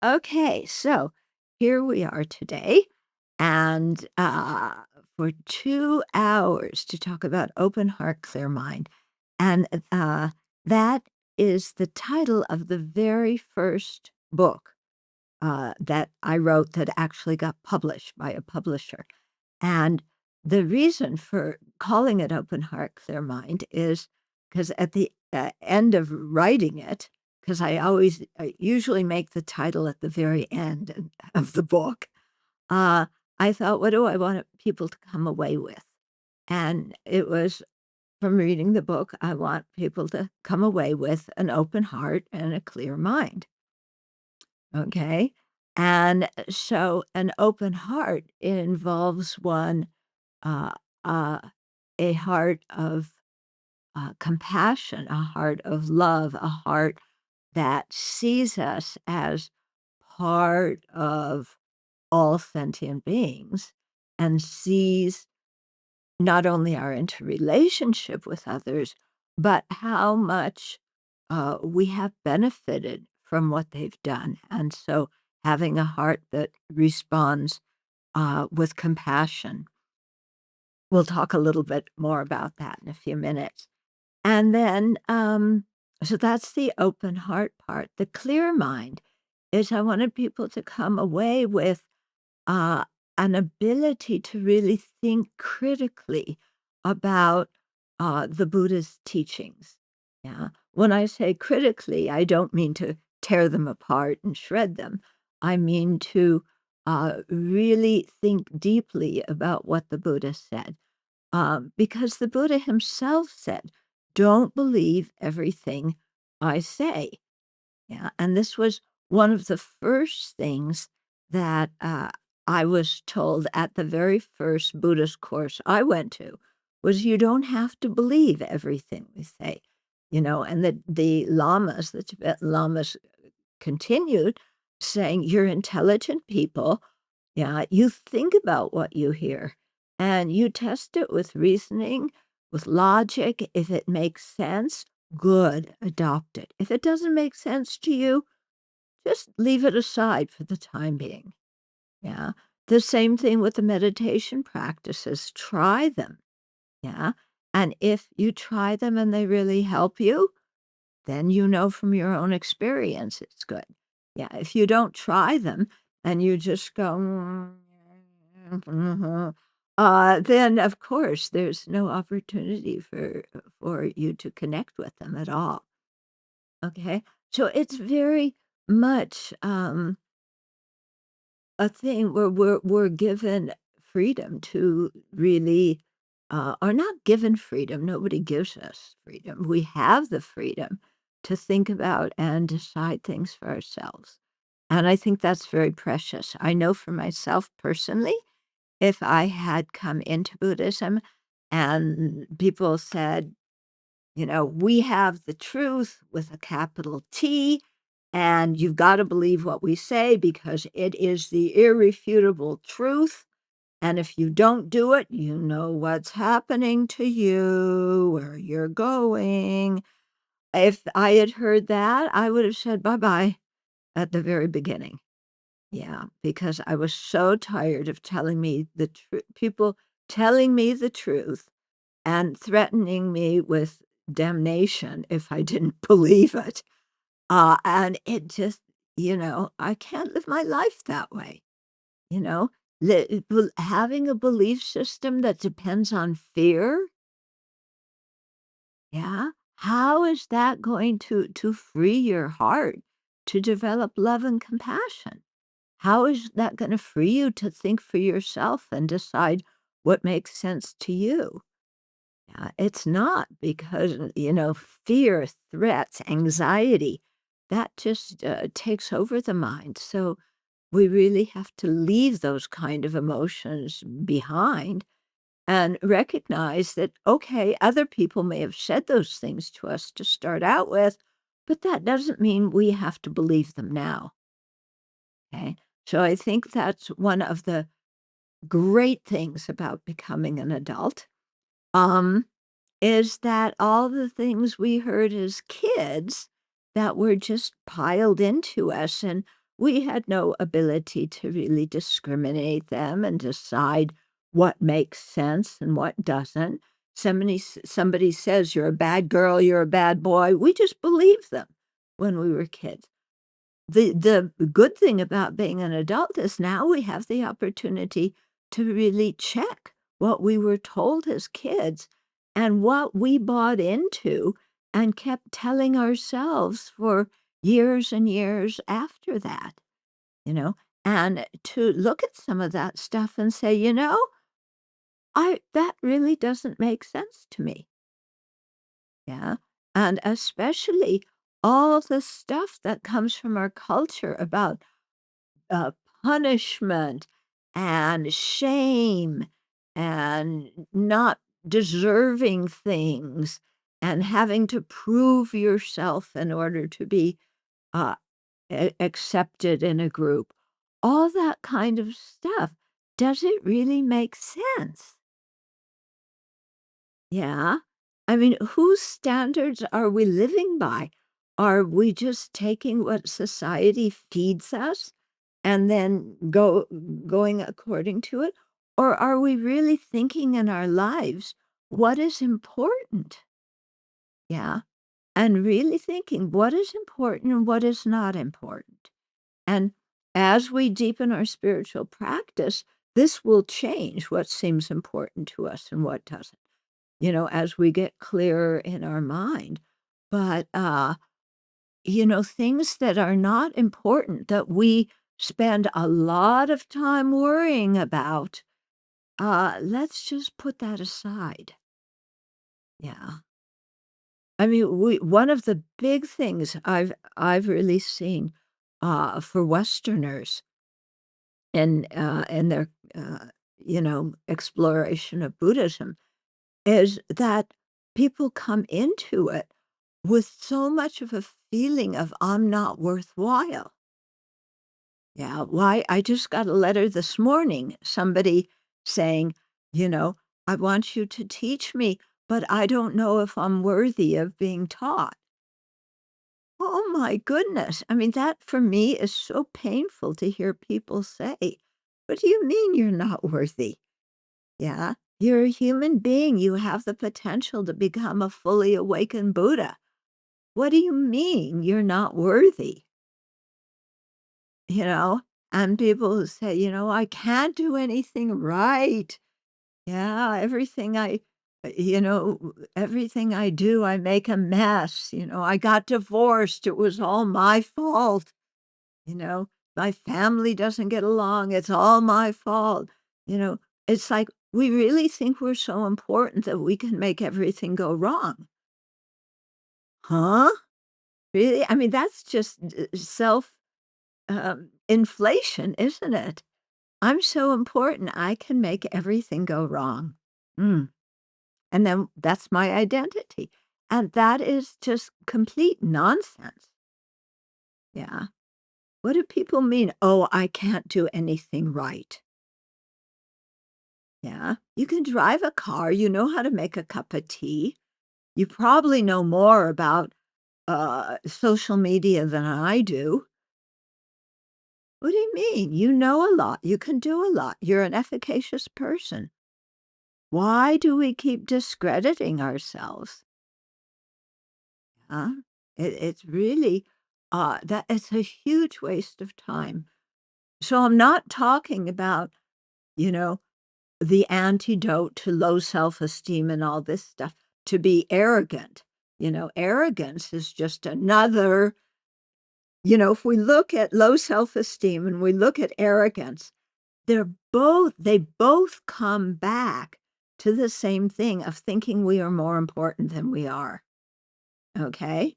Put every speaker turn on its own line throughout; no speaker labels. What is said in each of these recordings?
Okay, so here we are today, and for 2 hours to talk about open heart, clear mind. And that is the title of the very first book that I wrote that actually got published by a publisher. And the reason for calling it Open Heart, Clear Mind is because at the end of writing it, because I usually make the title at the very end of the book, uh, I thought, what do I want people to come away with? And it was from reading the book, I want people to come away with an open heart and a clear mind. Okay. And so an open heart involves one uh, uh, a heart of compassion, a heart of love, a heart that sees us as part of all sentient beings and sees not only our interrelationship with others, but how much we have benefited from what they've done. And so having a heart that responds with compassion. We'll talk a little bit more about that in a few minutes. And then, so that's the open heart part. The clear mind is I wanted people to come away with uh, an ability to really think critically about the Buddha's teachings. Yeah. When I say critically, I don't mean to tear them apart and shred them. I mean to really think deeply about what the Buddha said. Because the Buddha himself said, don't believe everything I say. Yeah, and this was one of the first things that, I was told at the very first Buddhist course I went to, was you don't have to believe everything we say, and the lamas, the Tibetan lamas continued saying, "You're intelligent people, yeah, you think about what you hear, and you test it with reasoning, with logic. If it makes sense, good, adopt it. If it doesn't make sense to you, just leave it aside for the time being." Yeah. The same thing with the meditation practices. Try them. Yeah. And if you try them and they really help you, then you know from your own experience it's good. Yeah. If you don't try them and you just go, then of course there's no opportunity for you to connect with them at all. Okay. So it's very much a thing where we're given freedom to really, or not given freedom, nobody gives us freedom. We have the freedom to think about and decide things for ourselves, and I think that's very precious. I know for myself personally, if I had come into Buddhism and people said, "We have the truth with a capital T, and you've gotta believe what we say because it is the irrefutable truth, and if you don't do it, you know what's happening to you, where you're going." If I had heard that, I would have said bye-bye at the very beginning. Yeah, because I was so tired of telling me the people telling me the truth and threatening me with damnation if I didn't believe it. And it just, I can't live my life that way, you know? Having a belief system that depends on fear, yeah, how is that going to free your heart to develop love and compassion? How is that gonna free you to think for yourself and decide what makes sense to you? It's not because, fear, threats, anxiety, that just takes over the mind. So we really have to leave those kind of emotions behind and recognize that, okay, other people may have said those things to us to start out with, but that doesn't mean we have to believe them now. Okay. So I think that's one of the great things about becoming an adult. Um, is that all the things we heard as kids that were just piled into us, and we had no ability to really discriminate them and decide what makes sense and what doesn't. Somebody says, "You're a bad girl, you're a bad boy," we just believe them when we were kids. The good thing about being an adult is now we have the opportunity to really check what we were told as kids and what we bought into and kept telling ourselves for years and years after that, you know, and to look at some of that stuff and say, I that really doesn't make sense to me. Yeah. And especially all the stuff that comes from our culture about uh, punishment and shame and not deserving things and having to prove yourself in order to be uh, accepted in a group. All that kind of stuff. Does it really make sense? Yeah. I mean, whose standards are we living by? Are we just taking what society feeds us and then going according to it? Or are we really thinking in our lives what is important? Yeah. And really thinking what is important and what is not important. And as we deepen our spiritual practice, this will change what seems important to us and what doesn't, as we get clearer in our mind. But, things that are not important that we spend a lot of time worrying about, let's just put that aside. Yeah. I mean, one of the big things I've really seen, for Westerners in their, exploration of Buddhism is that people come into it with so much of a feeling of I'm not worthwhile. Yeah, why I just got a letter this morning, somebody saying, you know, I want you to teach me, but I don't know if I'm worthy of being taught. Oh my goodness. I mean, that for me is so painful to hear people say. What do you mean you're not worthy? Yeah, you're a human being. You have the potential to become a fully awakened Buddha. What do you mean you're not worthy? You know? And people who say, I can't do anything right. Yeah, everything I do, I make a mess. I got divorced. It was all my fault. You know, my family doesn't get along. It's all my fault. You know, it's like we really think we're so important that we can make everything go wrong. Huh? Really? I mean, that's just self inflation, isn't it? I'm so important, I can make everything go wrong. Mm. And then that's my identity. And that is just complete nonsense. Yeah. What do people mean? Oh, I can't do anything right. Yeah. You can drive a car, you know how to make a cup of tea. You probably know more about social media than I do. What do you mean? You know a lot. You can do a lot. You're an efficacious person. Why do we keep discrediting ourselves? Huh? It's really that it's a huge waste of time. So I'm not talking about, you know, the antidote to low self-esteem and all this stuff, to be arrogant. Arrogance is just another if we look at low self-esteem and we look at arrogance, they both come back to the same thing of thinking we are more important than we are, okay?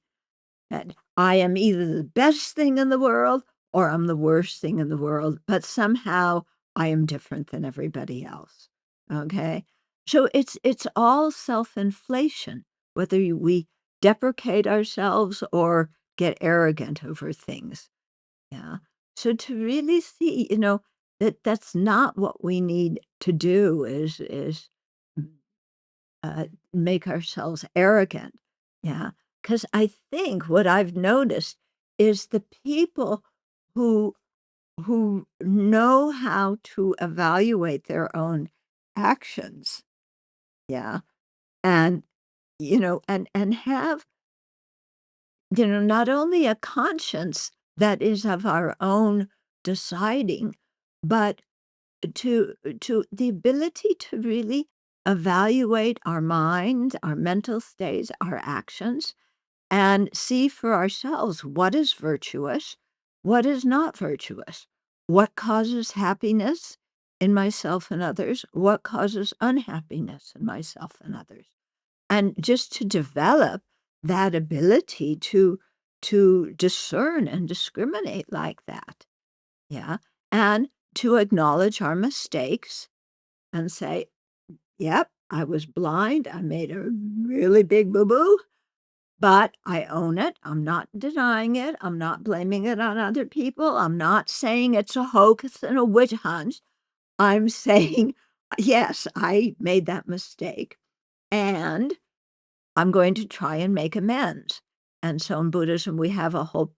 That I am either the best thing in the world or I'm the worst thing in the world, but somehow I am different than everybody else. Okay? So it's all self-inflation, whether we deprecate ourselves or get arrogant over things. Yeah. So to really see, that that's not what we need to do is make ourselves arrogant. Yeah. Because I think what I've noticed is the people who know how to evaluate their own actions, yeah, and, and have, not only a conscience that is of our own deciding, but to the ability to really evaluate our mind, our mental states, our actions, and see for ourselves what is virtuous, what is not virtuous, what causes happiness in myself and others, what causes unhappiness in myself and others. And just to develop that ability to discern and discriminate like that. Yeah. And to acknowledge our mistakes and say, yep, I was blind. I made a really big boo boo. But I own it. I'm not denying it. I'm not blaming it on other people. I'm not saying it's a hoax and a witch hunt. I'm saying, yes, I made that mistake. And I'm going to try and make amends. And so in Buddhism, we have a whole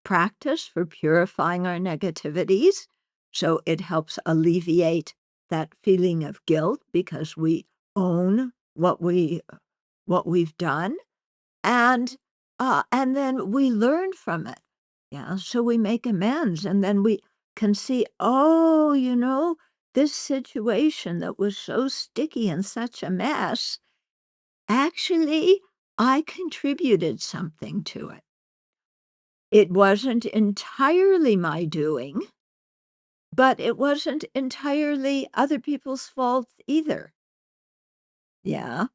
practice for purifying our negativities. So it helps alleviate that feeling of guilt because we own what we've done. And then we learn from it. Yeah, so we make amends, and then we can see, "Oh, this situation that was so sticky and such a mess, actually, I contributed something to it. It wasn't entirely my doing, but it wasn't entirely other people's fault either." Yeah.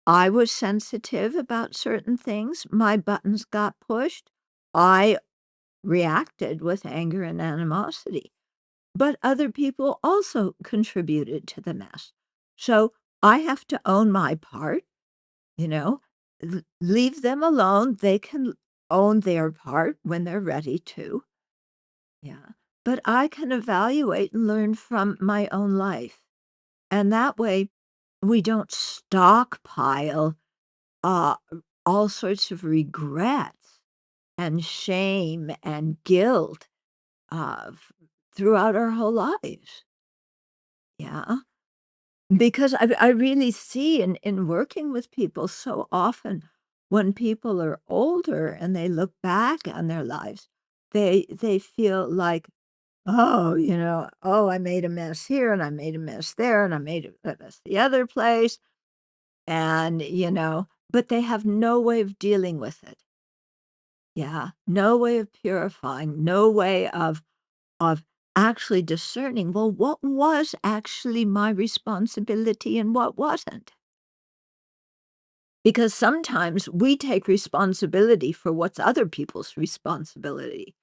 I was sensitive about certain things. My buttons got pushed. I reacted with anger and animosity, but other people also contributed to the mess. So I have to own my part, you know, leave them alone. They can own their part when they're ready to. Yeah. But I can evaluate and learn from my own life. And that way we don't stockpile uh, all sorts of regrets and shame and guilt throughout our whole lives. Yeah. Because I really see in working with people so often when people are older and they look back on their lives, they feel like, oh, oh, I made a mess here and I made a mess there and I made a mess the other place. And, but they have no way of dealing with it. Yeah. No way of purifying, no way of actually discerning, well, what was actually my responsibility and what wasn't? Because sometimes we take responsibility for what's other people's responsibility,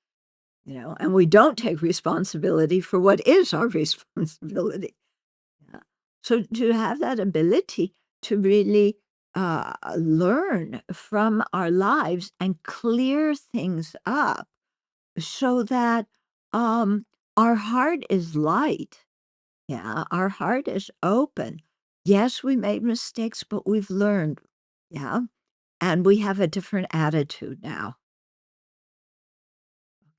and we don't take responsibility for what is our responsibility. Yeah. So to have that ability to really learn from our lives and clear things up so that our heart is light. Yeah, our heart is open. Yes, we made mistakes, but we've learned. Yeah. And we have a different attitude now.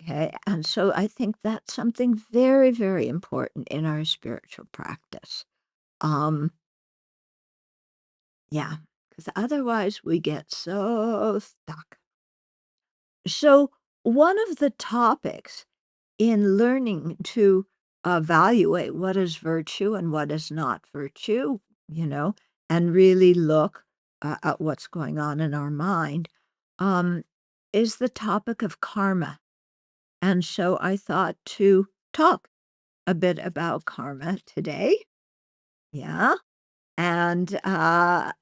Okay. And so I think that's something very, very important in our spiritual practice. Um, yeah, because otherwise we get so stuck. So, one of the topics in learning to evaluate what is virtue and what is not virtue, you know, and really look at what's going on in our mind, um, is the topic of karma. And so I thought to talk a bit about karma today. Yeah. And I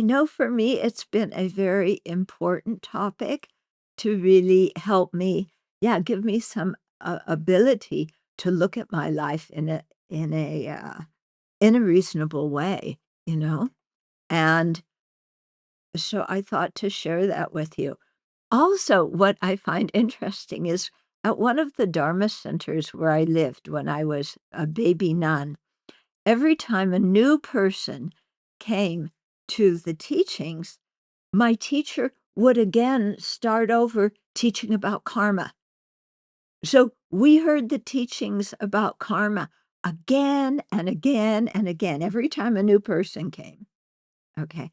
know for me, it's been a very important topic to really help me, yeah, give me some ability to look at my life in a reasonable way, you know. And so I thought to share that with you. Also, what I find interesting is at one of the Dharma centers where I lived when I was a baby nun, every time a new person came to the teachings, my teacher would again start over teaching about karma. So we heard the teachings about karma again and again and again, every time a new person came. Okay.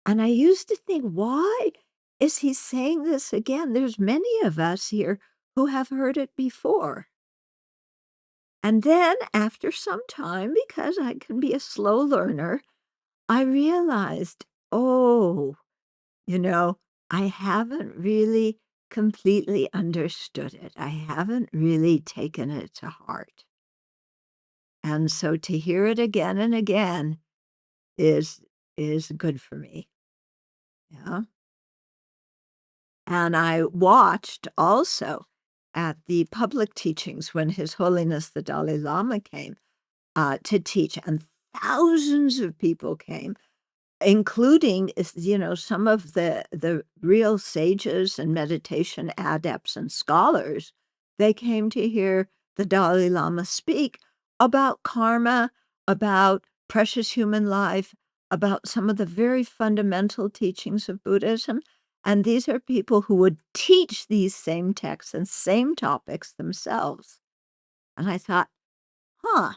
And I used to think, why is he saying this again? There's many of us here who have heard it before. And then after some time, because I can be a slow learner, I realized, oh, you know, I haven't really completely understood it. I haven't really taken it to heart. And so to hear it again and again is is good for me. Yeah. And I watched also at the public teachings when His Holiness the Dalai Lama came to teach, and thousands of people came, including, some of the real sages and meditation adepts and scholars. They came to hear the Dalai Lama speak about karma, about precious human life, about some of the very fundamental teachings of Buddhism. And these are people who would teach these same texts and same topics themselves. And I thought, huh,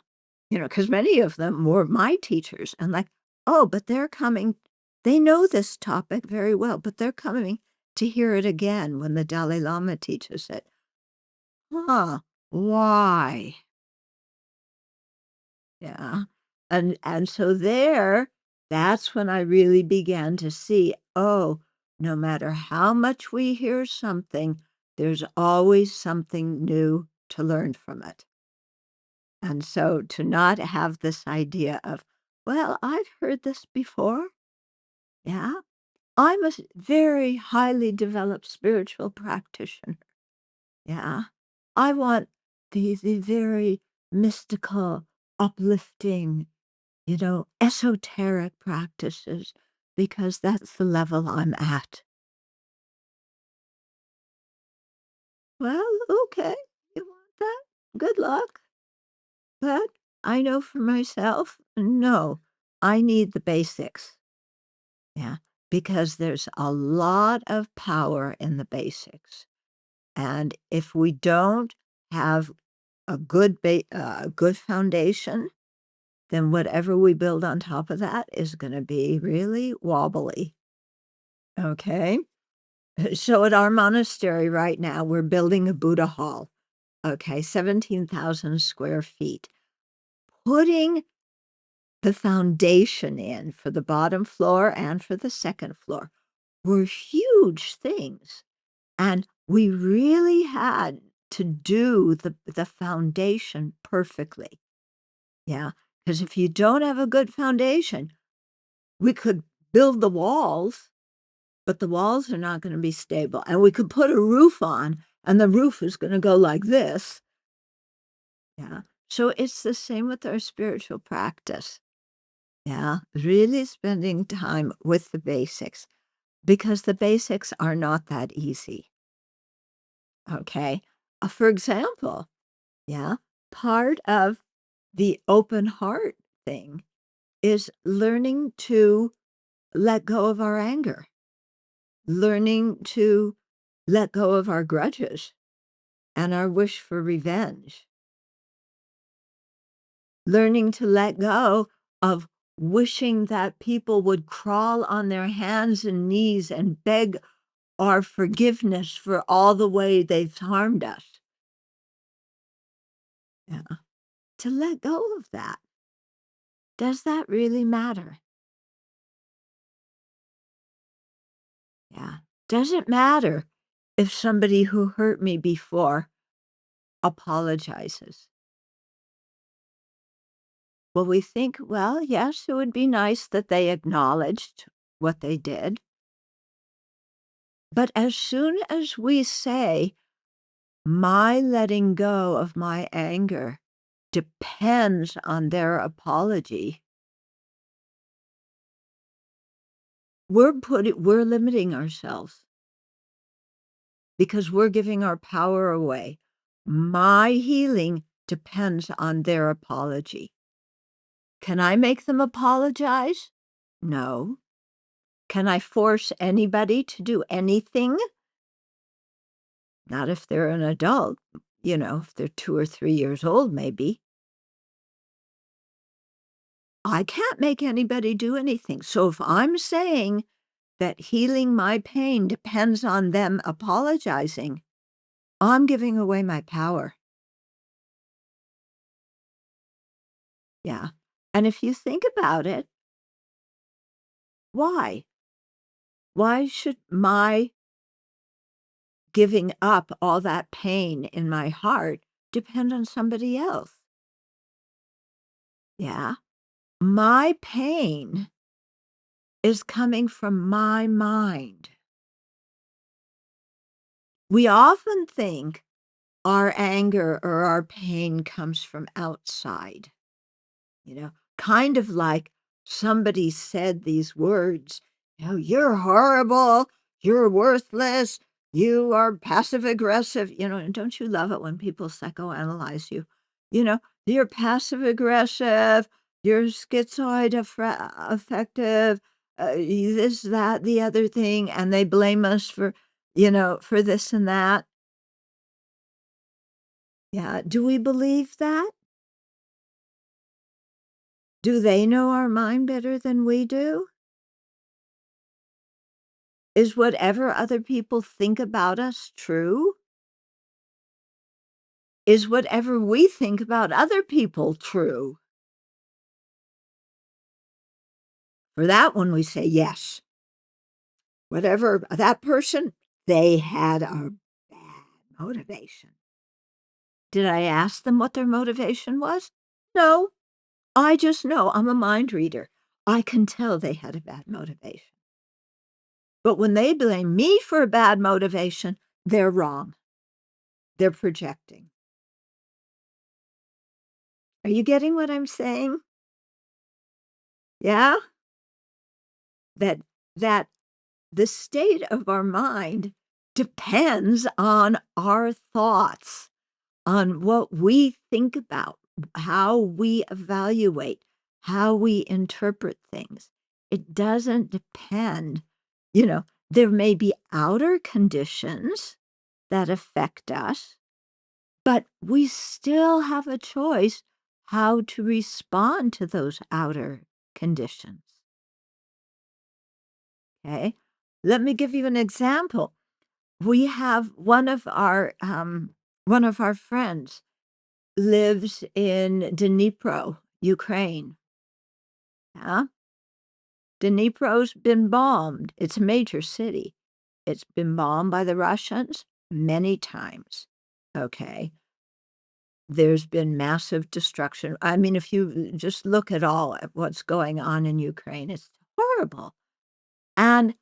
because many of them were my teachers, and like, oh, but they're coming, they know this topic very well, but they're coming to hear it again when the Dalai Lama teaches it. Huh, why? Yeah. And so that's when I really began to see, oh, no matter how much we hear something, there's always something new to learn from it. And so to not have this idea of, well, I've heard this before. Yeah. I'm a very highly developed spiritual practitioner. Yeah. I want the very mystical, uplifting, esoteric practices because that's the level I'm at. Well, okay. You want that? Good luck. But I know for myself, no, I need the basics. Yeah, because there's a lot of power in the basics. And if we don't have a good foundation, then whatever we build on top of that is going to be really wobbly. Okay. So at our monastery right now, we're building a Buddha hall. Okay. 17,000 square feet. Putting the foundation in for the bottom floor and for the second floor were huge things. And we really had to do the foundation perfectly. Yeah, because if you don't have a good foundation, we could build the walls, but the walls are not gonna be stable, and we could put a roof on, and the roof is gonna go like this. Yeah, so it's the same with our spiritual practice. Yeah, really spending time with the basics, because the basics are not that easy, okay? For example, yeah, part of the open heart thing is learning to let go of our anger, learning to let go of our grudges and our wish for revenge, learning to let go of wishing that people would crawl on their hands and knees and beg our forgiveness for all the way they've harmed us. Yeah. To let go of that. Does that really matter? Yeah. Does it matter if somebody who hurt me before apologizes? Well, we think, well, yes, it would be nice that they acknowledged what they did. But as soon as we say, my letting go of my anger depends on their apology, we're limiting ourselves because we're giving our power away. My healing depends on their apology. Can I make them apologize? No. Can I force anybody to do anything? Not if they're an adult. if they're 2 or 3 years old, maybe. I can't make anybody do anything. So if I'm saying that healing my pain depends on them apologizing, I'm giving away my power. Yeah. And if you think about it, why? Why should my giving up all that pain in my heart depend on somebody else? Yeah. My pain is coming from my mind. We often think our anger or our pain comes from outside, kind of like somebody said these words, you're horrible, you're worthless, you are passive aggressive, and don't you love it when people psychoanalyze you? You know, you're passive aggressive, you're schizoid affective, this, that, the other thing, and they blame us for this and that. Yeah. Do we believe that? Do they know our mind better than we do? Is whatever other people think about us true? Is whatever we think about other people true? For that one, we say yes. Whatever that person, they had a bad motivation. Did I ask them what their motivation was? No. I just know I'm a mind reader. I can tell they had a bad motivation. But when they blame me for a bad motivation, they're wrong. They're projecting. Are you getting what I'm saying? Yeah? That that the state of our mind depends on our thoughts, on what we think about, how we evaluate, how we interpret things. It doesn't depend, there may be outer conditions that affect us, but we still have a choice how to respond to those outer conditions. Okay? Let me give you an example. We have one of our friends lives in Dnipro, Ukraine. Yeah? Dnipro's been bombed. It's a major city. It's been bombed by the Russians many times. Okay. There's been massive destruction. I mean, if you just look at all at what's going on in Ukraine, it's horrible. And,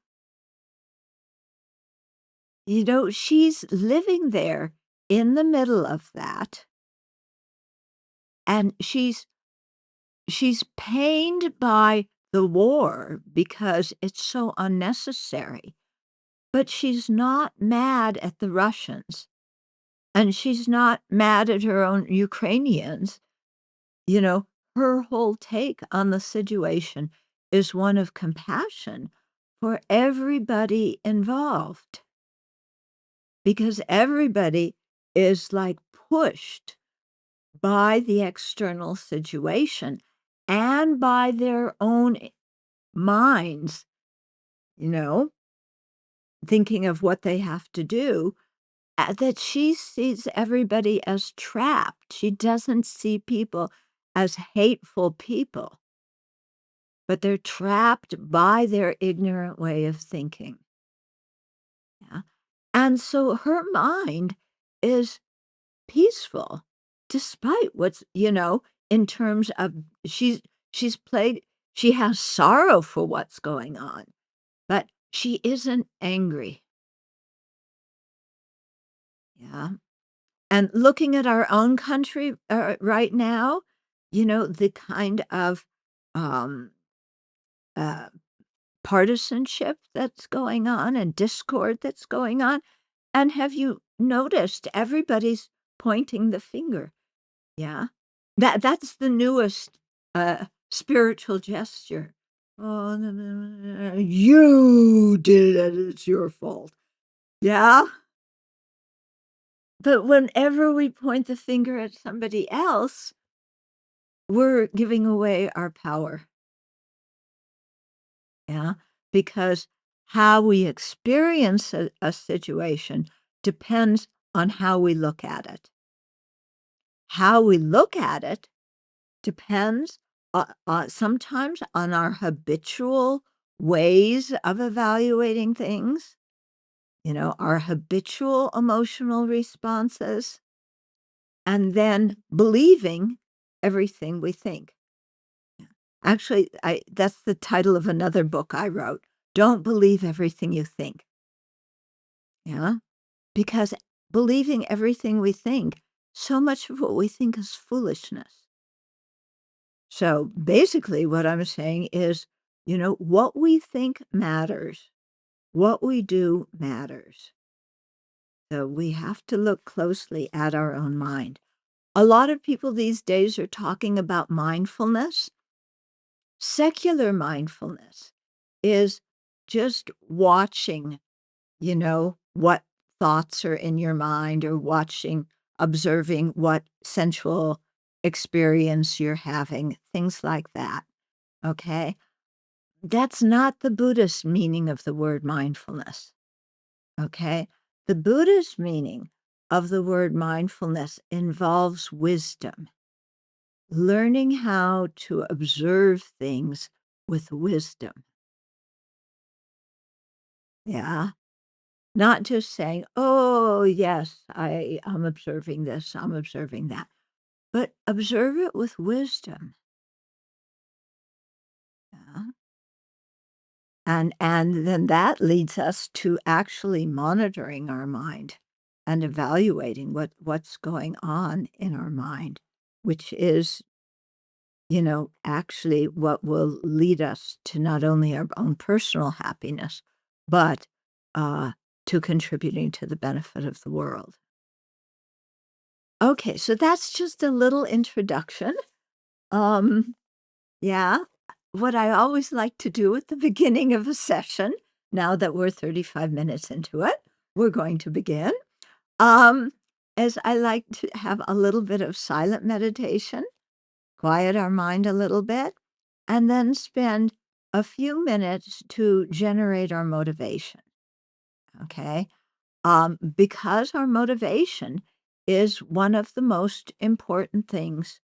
she's living there in the middle of that, and she's pained by the war because it's so unnecessary, but she's not mad at the Russians, and she's not mad at her own Ukrainians. You know, her whole take on the situation is one of compassion for everybody involved because everybody is like pushed by the external situation and by their own minds, you know, thinking of what they have to do, that she sees everybody as trapped. She doesn't see people as hateful people, but they're trapped by their ignorant way of thinking. Yeah. And so her mind is peaceful despite in terms of she's played she has sorrow for what's going on, but she isn't angry. Yeah. And looking at our own country right now, the kind of um, uh, partisanship that's going on and discord that's going on. And have you noticed everybody's pointing the finger? Yeah. That's the newest spiritual gesture. Oh, no, no, no, no, you did it. It's your fault. Yeah. But whenever we point the finger at somebody else, we're giving away our power. Yeah, because how we experience a situation depends on how we look at it. How we look at it depends sometimes on our habitual ways of evaluating things, our habitual emotional responses, and then believing everything we think. Actually, that's the title of another book I wrote. Don't believe everything you think. Yeah. Because believing everything we think, so much of what we think is foolishness. So basically, what I'm saying is, what we think matters. What we do matters. So we have to look closely at our own mind. A lot of people these days are talking about mindfulness. Secular mindfulness is just watching, what thoughts are in your mind or observing what sensual experience you're having, things like that. Okay? That's not the Buddhist meaning of the word mindfulness. Okay? The Buddhist meaning of the word mindfulness involves wisdom, learning how to observe things with wisdom. Yeah. Not just saying, "Oh, yes, I'm observing this, I'm observing that," but observe it with wisdom. Yeah. And then that leads us to actually monitoring our mind and evaluating what's going on in our mind, which is, actually what will lead us to not only our own personal happiness, but, uh, to contributing to the benefit of the world. Okay, so that's just a little introduction. Um, yeah, what I always like to do at the beginning of a session, now that we're 35 minutes into it, we're going to begin, um, is I like to have a little bit of silent meditation, quiet our mind a little bit, and then spend a few minutes to generate our motivation, okay? Because our motivation is one of the most important things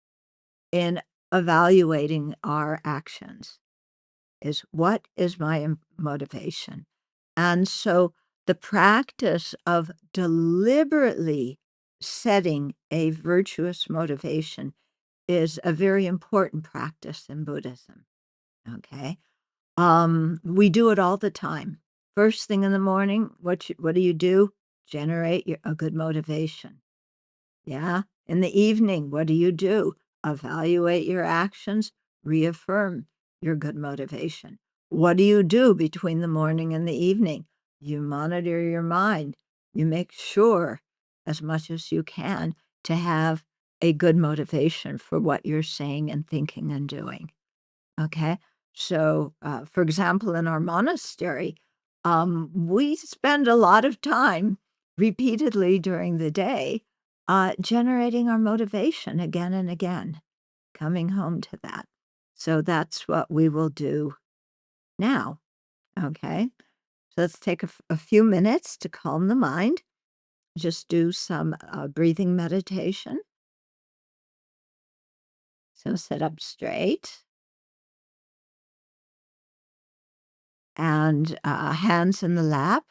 in evaluating our actions is what is my motivation? And so the practice of deliberately setting a virtuous motivation is a very important practice in Buddhism. Okay. We do it all the time. First thing in the morning, what do you do? Generate a good motivation. Yeah. In the evening, what do you do? Evaluate your actions, reaffirm your good motivation. What do you do between the morning and the evening? You monitor your mind. You make sure, as much as you can, to have a good motivation for what you're saying and thinking and doing. Okay. So, for example, in our monastery, we spend a lot of time repeatedly during the day generating our motivation again and again, coming home to that. So that's what we will do now. Okay. So let's take a few minutes to calm the mind. Just do some breathing meditation. So sit up straight. And, hands in the lap,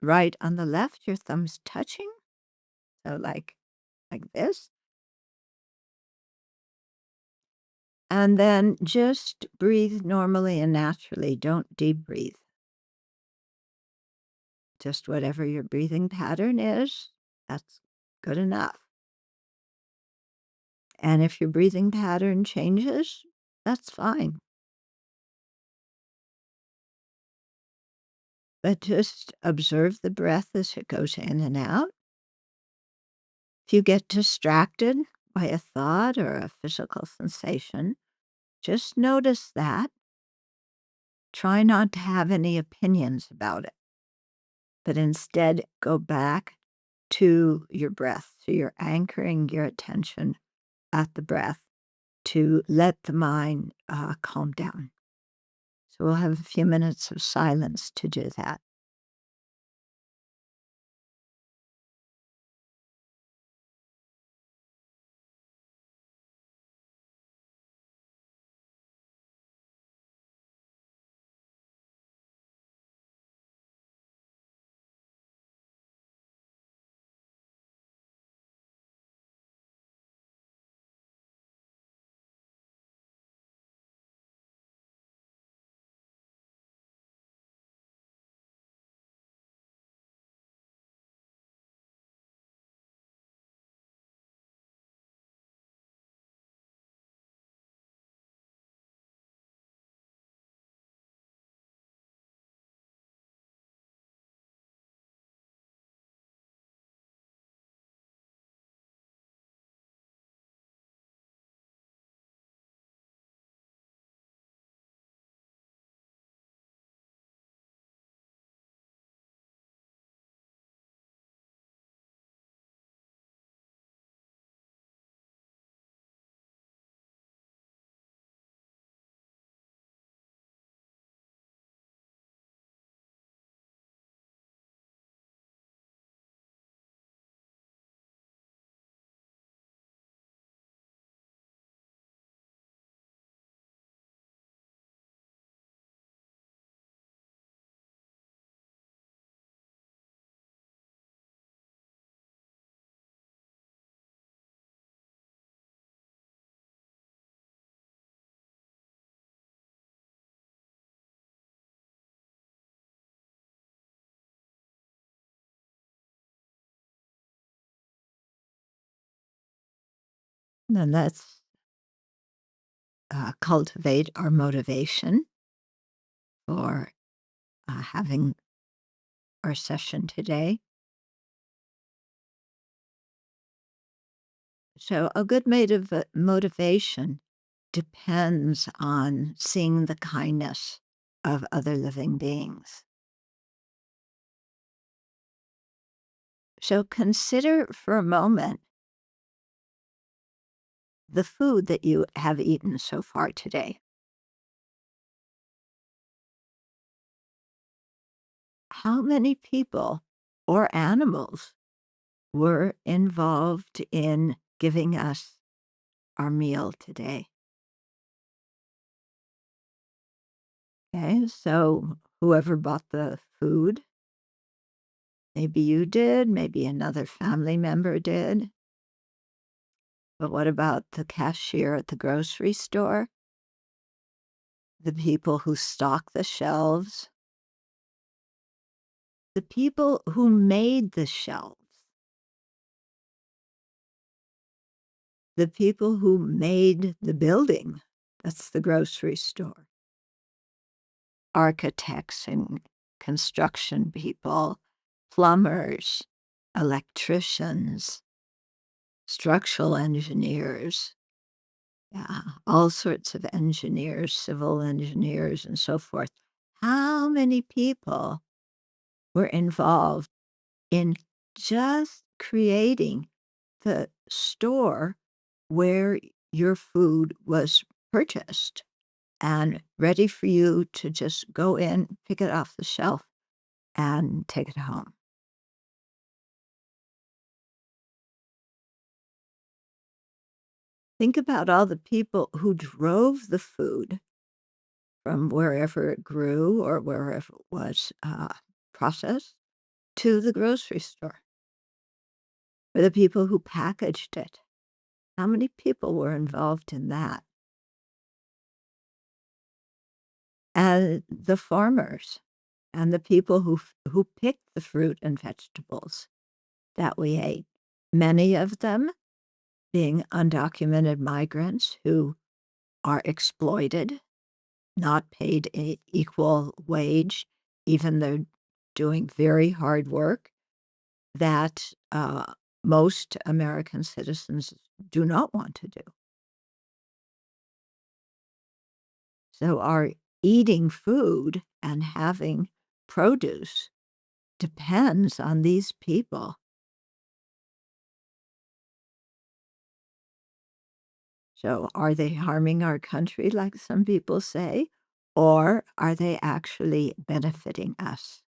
right on the left, your thumbs touching, so like this, and then just breathe normally and naturally, don't deep breathe. Just whatever your breathing pattern is, that's good enough. And if your breathing pattern changes, that's fine. But just observe the breath as it goes in and out. If you get distracted by a thought or a physical sensation, just notice that. Try not to have any opinions about it, but instead go back to your breath. So you're anchoring your attention at the breath to let the mind calm down. So we'll have a few minutes of silence to do that. And let's cultivate our motivation for having our session today. So, a good motivation depends on seeing the kindness of other living beings. So, consider for a moment the food that you have eaten so far today. How many people or animals were involved in giving us our meal today? Okay, so whoever bought the food, maybe you did, maybe another family member did. But what about the cashier at the grocery store? The people who stock the shelves? The people who made the shelves? The people who made the building? That's the grocery store. Architects and construction people, plumbers, electricians, structural engineers, yeah, all sorts of engineers, civil engineers, and so forth. How many people were involved in just creating the store where your food was purchased and ready for you to just go in, pick it off the shelf, and take it home? Think about all the people who drove the food from wherever it grew or wherever it was processed to the grocery store, or the people who packaged it. How many people were involved in that? And the farmers and the people who picked the fruit and vegetables that we ate, many of them being undocumented migrants who are exploited, not paid a equal wage, even though doing very hard work that most American citizens do not want to do. So our eating food and having produce depends on these people So are they harming our country like some people say, or are they actually benefiting us?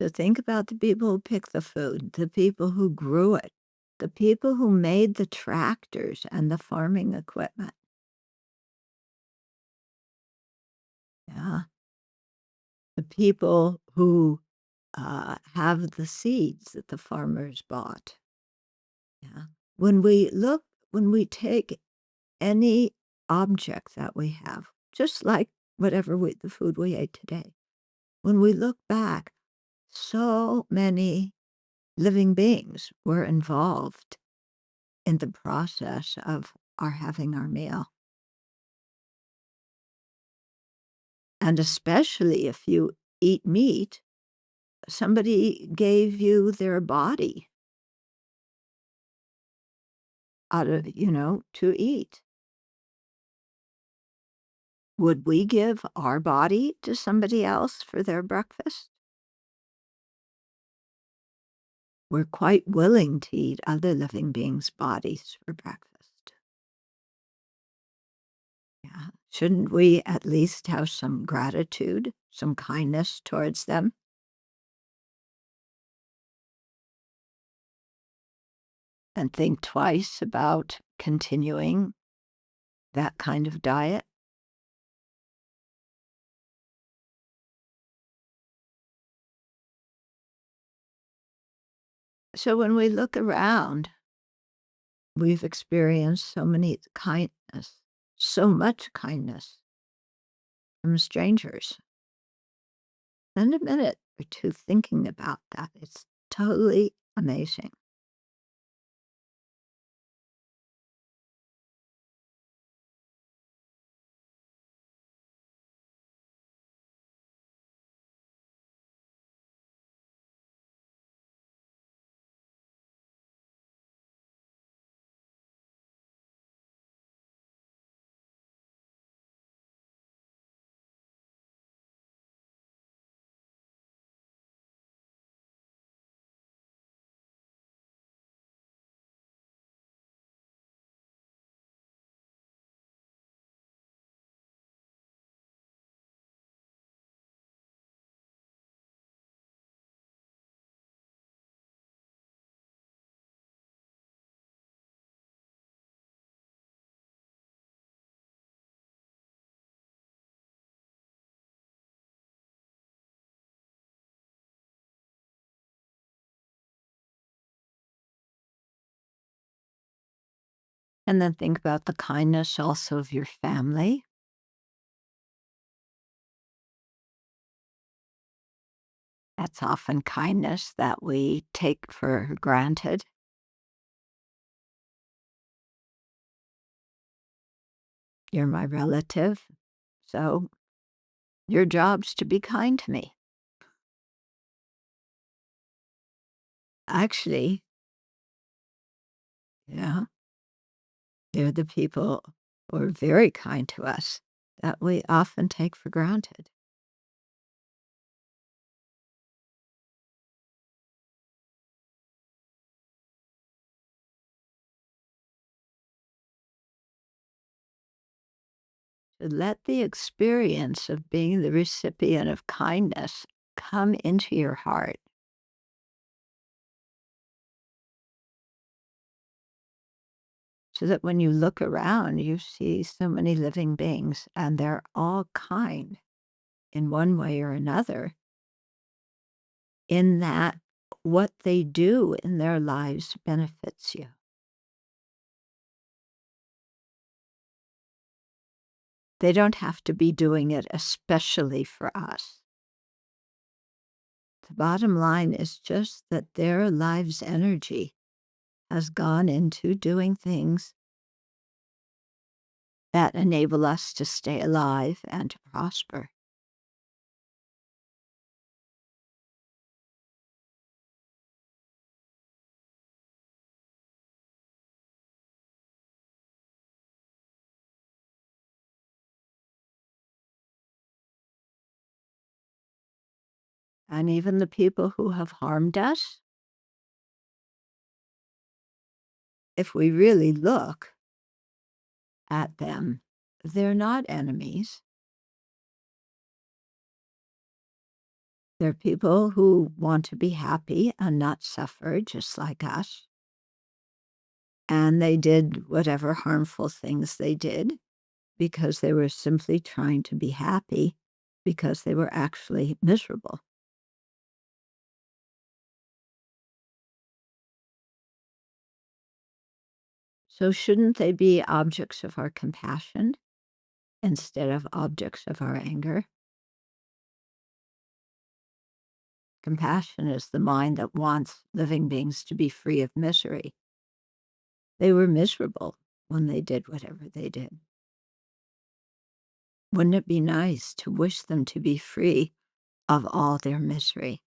So think about the people who picked the food, the people who grew it, the people who made the tractors and the farming equipment. Yeah. The people who have the seeds that the farmers bought. Yeah. When we look, when we take any object that we have, just like the food we ate today, when we look back, so many living beings were involved in the process of our having our meal. And especially if you eat meat, somebody gave you their body to eat. Would we give our body to somebody else for their breakfast? We're quite willing to eat other living beings' bodies for breakfast. Yeah. Shouldn't we at least have some gratitude, some kindness towards them, and think twice about continuing that kind of diet? So when we look around, we've experienced so many kindness, so much kindness from strangers. Spend a minute or two thinking about that. It's totally amazing. And then think about the kindness also of your family. That's often kindness that we take for granted. You're my relative, so your job's to be kind to me. Actually, yeah, they're the people who are very kind to us that we often take for granted. To let the experience of being the recipient of kindness come into your heart so that when you look around, you see so many living beings and they're all kind in one way or another, in that what they do in their lives benefits you. They don't have to be doing it especially for us. The bottom line is just that their life's energy has gone into doing things that enable us to stay alive and to prosper. And even the people who have harmed us, if we really look at them, they're not enemies. They're people who want to be happy and not suffer, just like us. And they did whatever harmful things they did because they were simply trying to be happy because they were actually miserable. So shouldn't they be objects of our compassion instead of objects of our anger? Compassion is the mind that wants living beings to be free of misery. They were miserable when they did whatever they did. Wouldn't it be nice to wish them to be free of all their misery?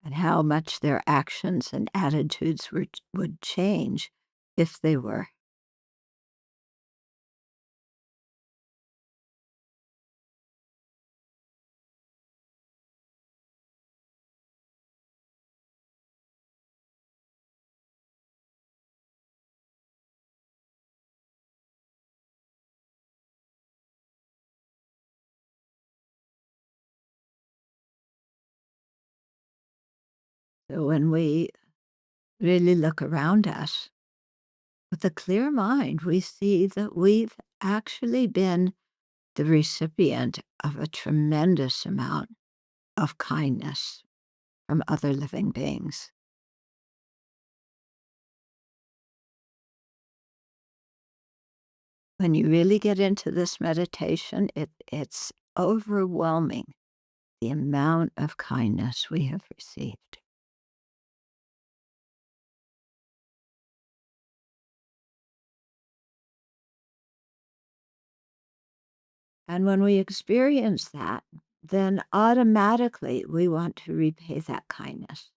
And how much their actions and attitudes would change if they were. So when we really look around us with a clear mind, we see that we've actually been the recipient of a tremendous amount of kindness from other living beings. When you really get into this meditation, it's overwhelming the amount of kindness we have received. And when we experience that, then automatically we want to repay that kindness.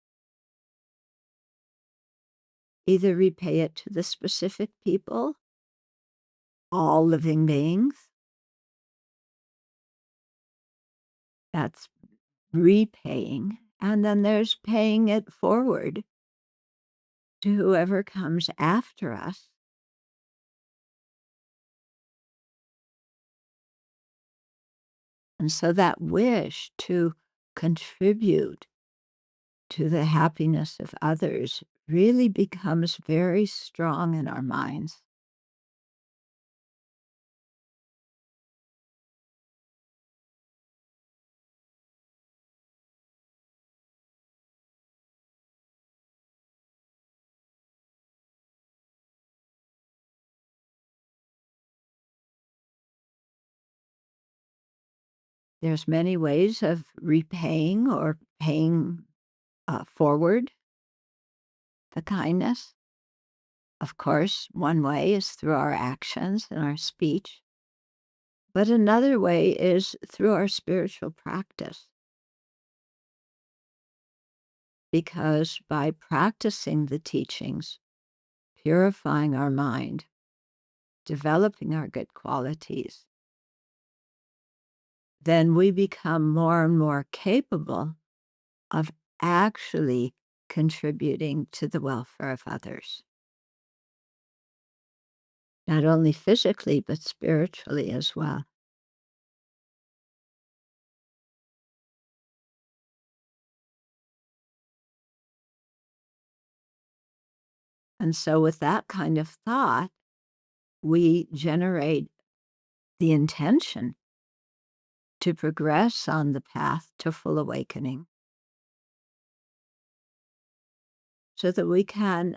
Either repay it to the specific people, all living beings, that's repaying, and then there's paying it forward to whoever comes after us. And so that wish to contribute to the happiness of others really becomes very strong in our minds. There's many ways of repaying or paying forward the kindness. Of course, one way is through our actions and our speech, but another way is through our spiritual practice. Because by practicing the teachings, purifying our mind, developing our good qualities, then we become more and more capable of actually contributing to the welfare of others, not only physically, but spiritually as well. And so, with that kind of thought, we generate the intention to progress on the path to full awakening so that we can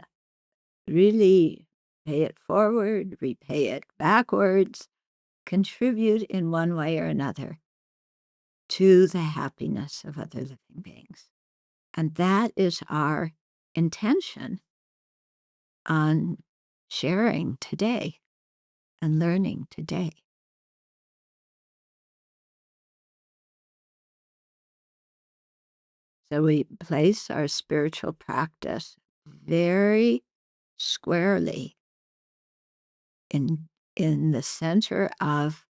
really pay it forward, repay it backwards, contribute in one way or another to the happiness of other living beings. And that is our intention on sharing today and learning today. So we place our spiritual practice very squarely in the center of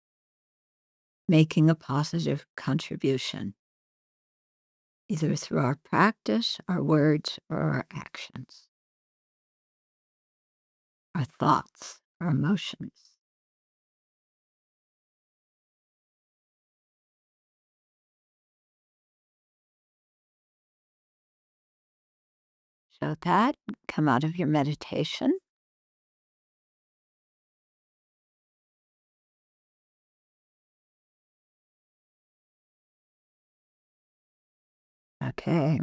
making a positive contribution, either through our practice, our words, or our actions, our thoughts, our emotions. So that come out of your meditation. Okay.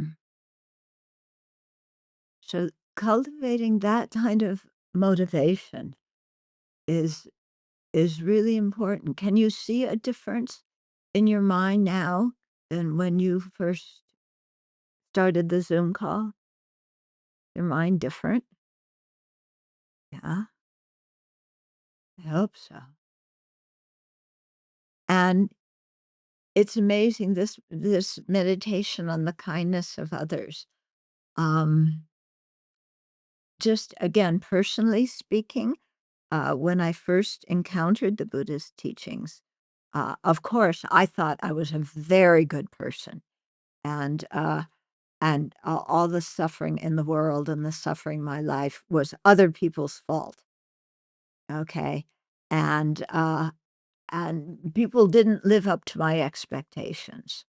So cultivating that kind of motivation is is really important. Can you see a difference in your mind now than when you first started the Zoom call? Your mind different? Yeah, I hope so. And it's amazing this meditation on the kindness of others. Um, just again, personally speaking, when I first encountered the Buddhist teachings, of course, I thought I was a very good person, and all the suffering in the world and the suffering in my life was other people's fault. Okay, and people didn't live up to my expectations.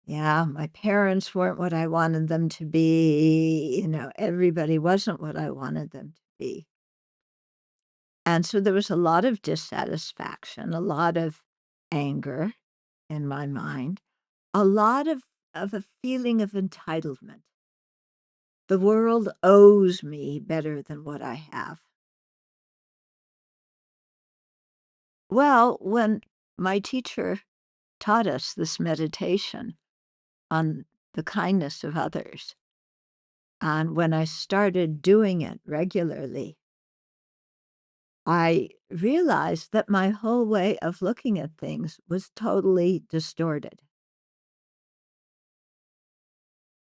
Yeah, my parents weren't what I wanted them to be. Everybody wasn't what I wanted them to be. And so there was a lot of dissatisfaction, a lot of anger in my mind, a lot of a feeling of entitlement. The world owes me better than what I have. Well, when my teacher taught us this meditation on the kindness of others, and when I started doing it regularly, I realized that my whole way of looking at things was totally distorted.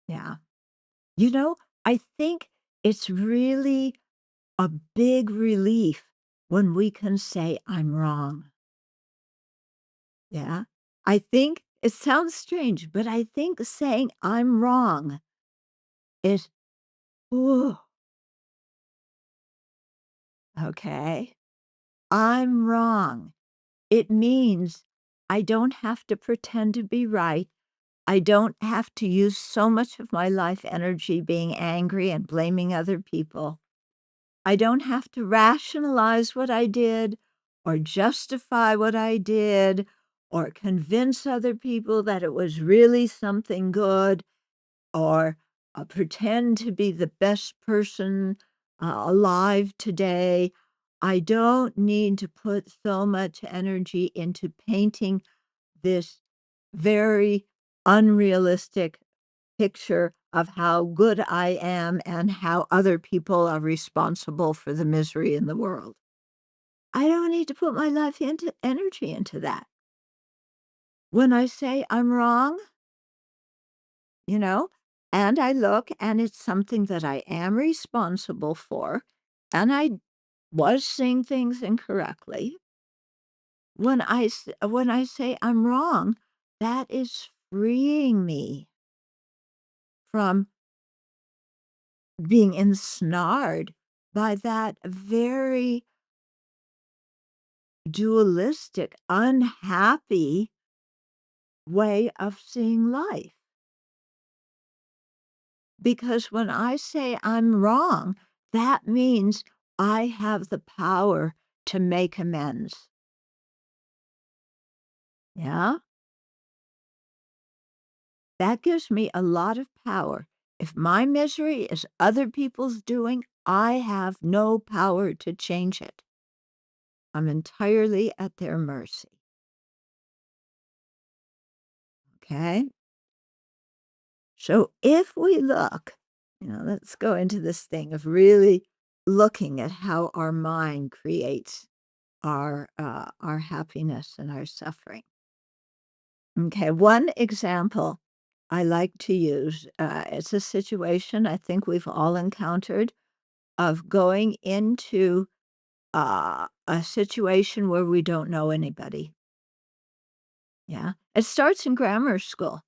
Yeah. I think it's really a big relief when we can say, I'm wrong. Yeah. I think it sounds strange, but I think saying I'm wrong is, ooh, okay. I'm wrong. It means I don't have to pretend to be right. I don't have to use so much of my life energy being angry and blaming other people. I don't have to rationalize what I did or justify what I did or convince other people that it was really something good or pretend to be the best person alive today. I don't need to put so much energy into painting this very unrealistic picture of how good I am and how other people are responsible for the misery in the world. I don't need to put my life into energy into that. When I say I'm wrong, you know, and I look and it's something that I am responsible for, and I was saying things incorrectly. When I say I'm wrong, that is freeing me from being ensnared by that very dualistic, unhappy way of seeing life. Because when I say I'm wrong, that means I have the power to make amends. Yeah? That gives me a lot of power. If my misery is other people's doing, I have no power to change it. I'm entirely at their mercy. Okay? So if we look, let's go into this thing of really looking at how our mind creates our happiness and our suffering. Okay, one example I like to use, it's a situation I think we've all encountered of going into a situation where we don't know anybody. Yeah. It starts in grammar school.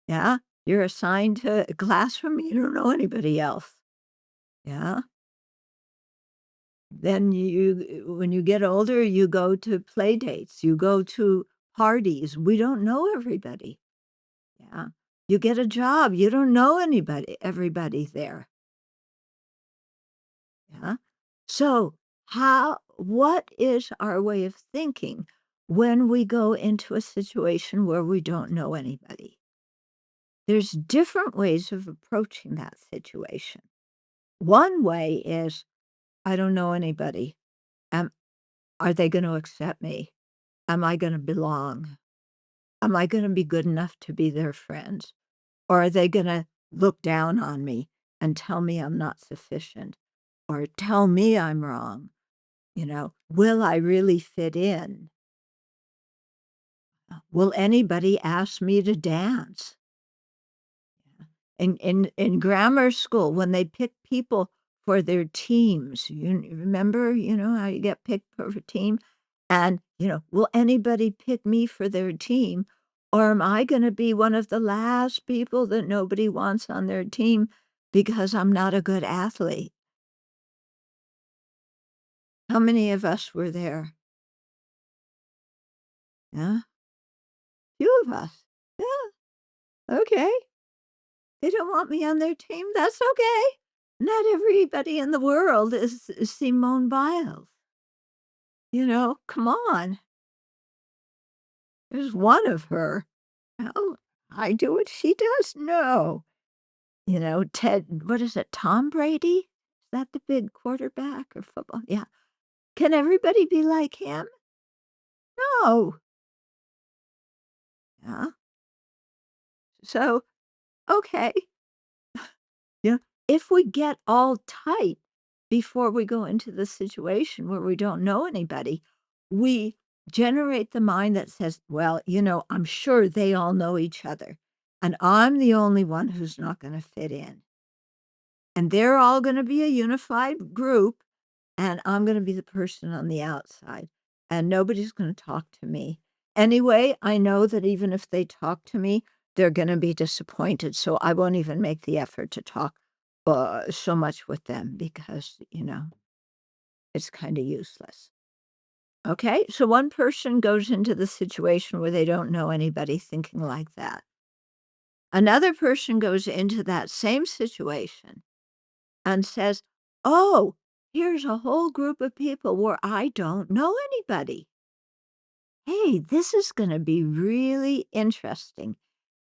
Yeah. You're assigned to a classroom, you don't know anybody else. Yeah. Then when you get older, you go to play dates, you go to parties. We don't know everybody. Yeah. You get a job, you don't know everybody there. Yeah. So, what is our way of thinking when we go into a situation where we don't know anybody? There's different ways of approaching that situation. One way is, I don't know anybody. Am Are they going to accept me? Am I going to belong? Am I going to be good enough to be their friends? Or are they going to look down on me and tell me I'm not sufficient or tell me I'm wrong? Will I really fit in? Will anybody ask me to dance? In grammar school, when they pick people for their teams, you remember, how you get picked for a team? And, will anybody pick me for their team? Or am I gonna be one of the last people that nobody wants on their team because I'm not a good athlete? How many of us were there? Yeah, few of us. Yeah, okay. They don't want me on their team, that's okay. Not everybody in the world is Simone Biles. Come on. There's one of her. Oh, I do what she does? No. What is it, Tom Brady? Is that the big quarterback or football? Yeah. Can everybody be like him? No. Yeah. So, okay. Yeah. If we get all tight before we go into the situation where we don't know anybody, we generate the mind that says, well, I'm sure they all know each other, and I'm the only one who's not going to fit in. And they're all going to be a unified group, and I'm going to be the person on the outside, and nobody's going to talk to me. Anyway, I know that even if they talk to me, they're going to be disappointed. So I won't even make the effort to talk so much with them because, it's kind of useless. Okay. So one person goes into the situation where they don't know anybody thinking like that. Another person goes into that same situation and says, "Oh, here's a whole group of people where I don't know anybody. Hey, this is going to be really interesting.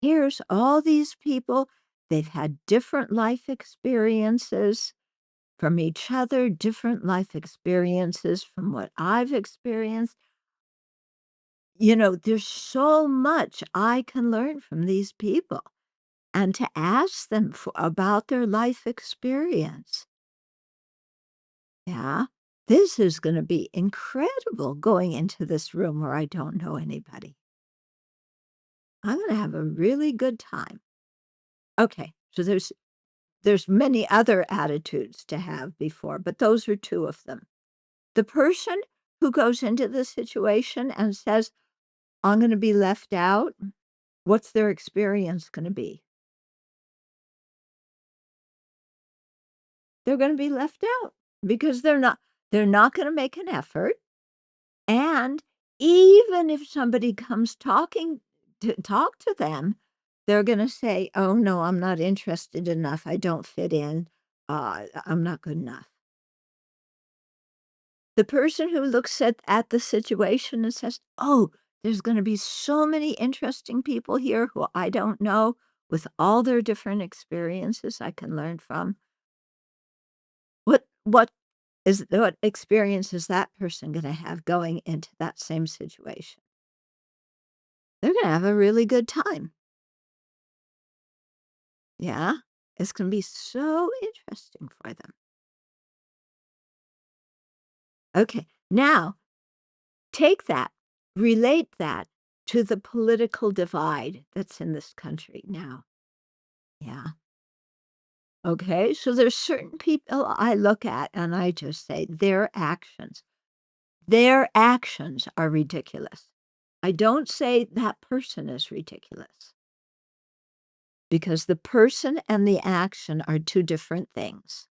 Here's all these people. They've had different life experiences from each other, different life experiences from what I've experienced. There's so much I can learn from these people and to ask them about their life experience. Yeah, this is going to be incredible going into this room where I don't know anybody. I'm going to have a really good time. Okay, so there's many other attitudes to have before, but those are two of them. The person who goes into the situation and says, "I'm gonna be left out," what's their experience gonna be? They're gonna be left out because they're not gonna make an effort, and even if somebody comes talking to talk to them, they're gonna say, "Oh, no, I'm not interested enough, I don't fit in, I'm not good enough." The person who looks at the situation and says, "Oh, there's gonna be so many interesting people here who I don't know with all their different experiences I can learn from." What experience is that person gonna have going into that same situation? They're gonna have a really good time. Yeah? It's gonna be so interesting for them. Okay, now take that, relate that to the political divide that's in this country now. Yeah. Okay. So there's certain people I look at and I just say their actions are ridiculous. I don't say that person is ridiculous because the person and the action are two different things,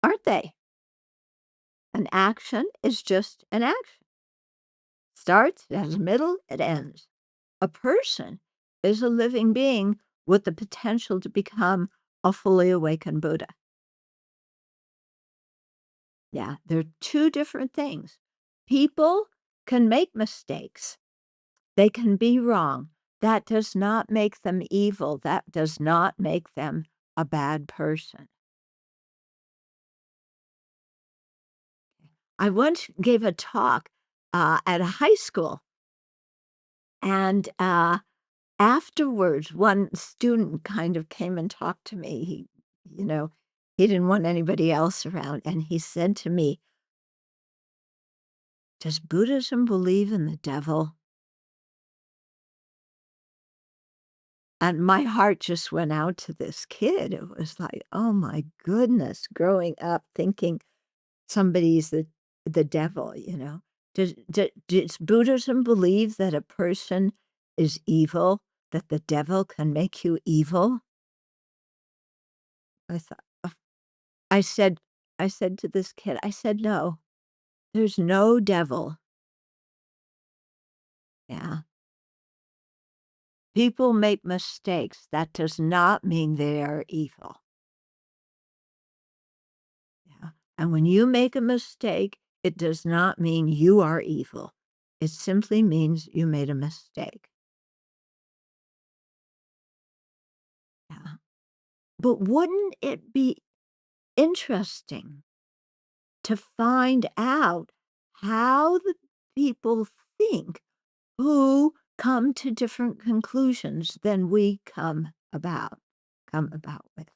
aren't they? An action is just an action. Starts, it has a middle, it ends. A person is a living being with the potential to become a fully awakened Buddha. Yeah, they're two different things. People can make mistakes. They can be wrong. That does not make them evil. That does not make them a bad person. I once gave a talk at a high school, and afterwards, one student kind of came and talked to me. You know, he didn't want anybody else around, and he said to me, "Does Buddhism believe in the devil?" And my heart just went out to this kid. It was like, "Oh my goodness," growing up thinking somebody's the devil, you know? Does Buddhism believe that a person is evil, that the devil can make you evil? I thought I said I said to this kid, I said, "No, there's no devil." Yeah. People make mistakes. That does not mean they are evil. Yeah. And when you make a mistake, it does not mean you are evil. It simply means you made a mistake. Yeah. But wouldn't it be interesting to find out how the people think who come to different conclusions than we come about with,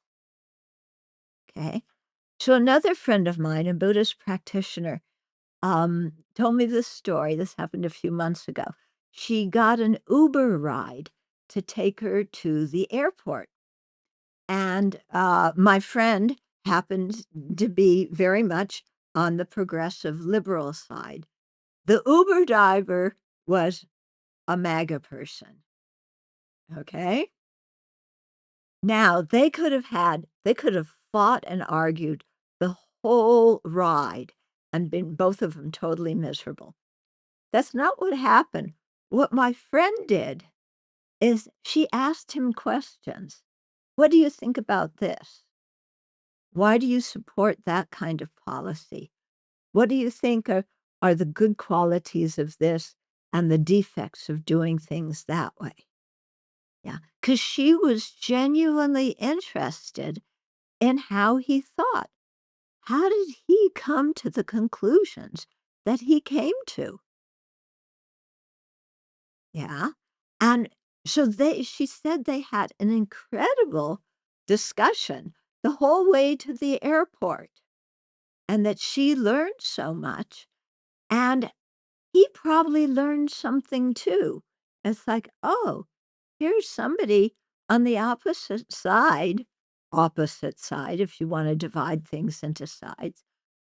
okay? So another friend of mine, a Buddhist practitioner, told me this story. This happened a few months ago. She got an Uber ride to take her to the airport, and, my friend happened to be very much on the progressive liberal side. The Uber driver was a MAGA person, okay? Now, they could have fought and argued the whole ride and been both of them totally miserable. That's not what happened. What my friend did is she asked him questions. "What do you think about this? Why do you support that kind of policy? What do you think are the good qualities of this and the defects of doing things that way?" Yeah, because she was genuinely interested in how he thought. How did he come to the conclusions that he came to? Yeah, and so she said they had an incredible discussion the whole way to the airport, and that she learned so much, and he probably learned something too. It's like, "Oh, here's somebody on the opposite side, if you wanna divide things into sides,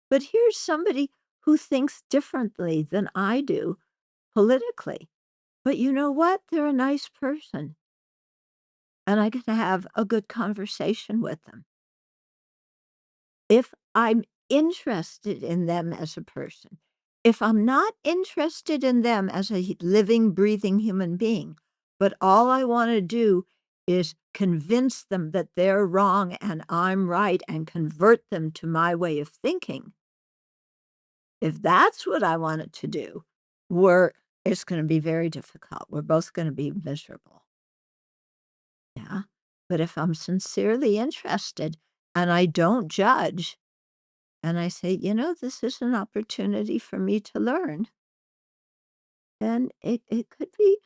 but here's somebody who thinks differently than I do politically. But you know what? They're a nice person, and I get to have a good conversation with them. If I'm interested in them as a person, if I'm not interested in them as a living, breathing human being, but all I wanna do is convince them that they're wrong and I'm right and convert them to my way of thinking, if that's what I wanted to do, we're it's gonna be very difficult. We're both gonna be miserable. Yeah. But if I'm sincerely interested and I don't judge, and I say, this is an opportunity for me to learn, then it could be,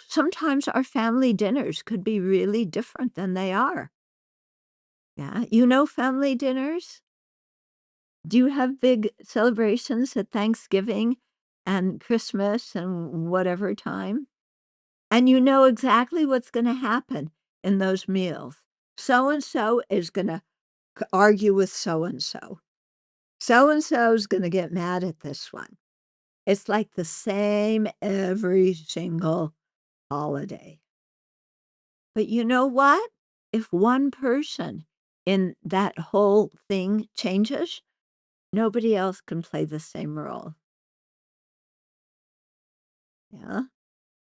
sometimes our family dinners could be really different than they are. Yeah. Family dinners? Do you have big celebrations at Thanksgiving and Christmas and whatever time? And you know exactly what's gonna happen in those meals. So and so is gonna argue with so and so. So and so's gonna get mad at this one. It's like the same every single holiday. But you know what? If one person in that whole thing changes, nobody else can play the same role. Yeah.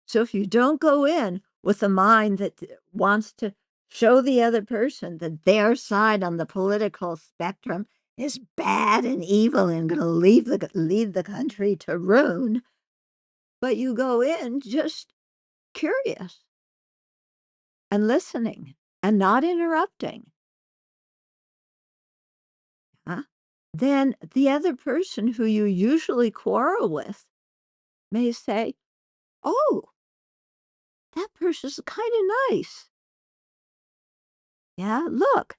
So if you don't go in with a mind that wants to show the other person that their side on the political spectrum is bad and evil and going to lead the country to ruin, but you go in just curious and listening and not interrupting, huh? Then the other person who you usually quarrel with may say, "Oh, that person's kind of nice. Yeah, look,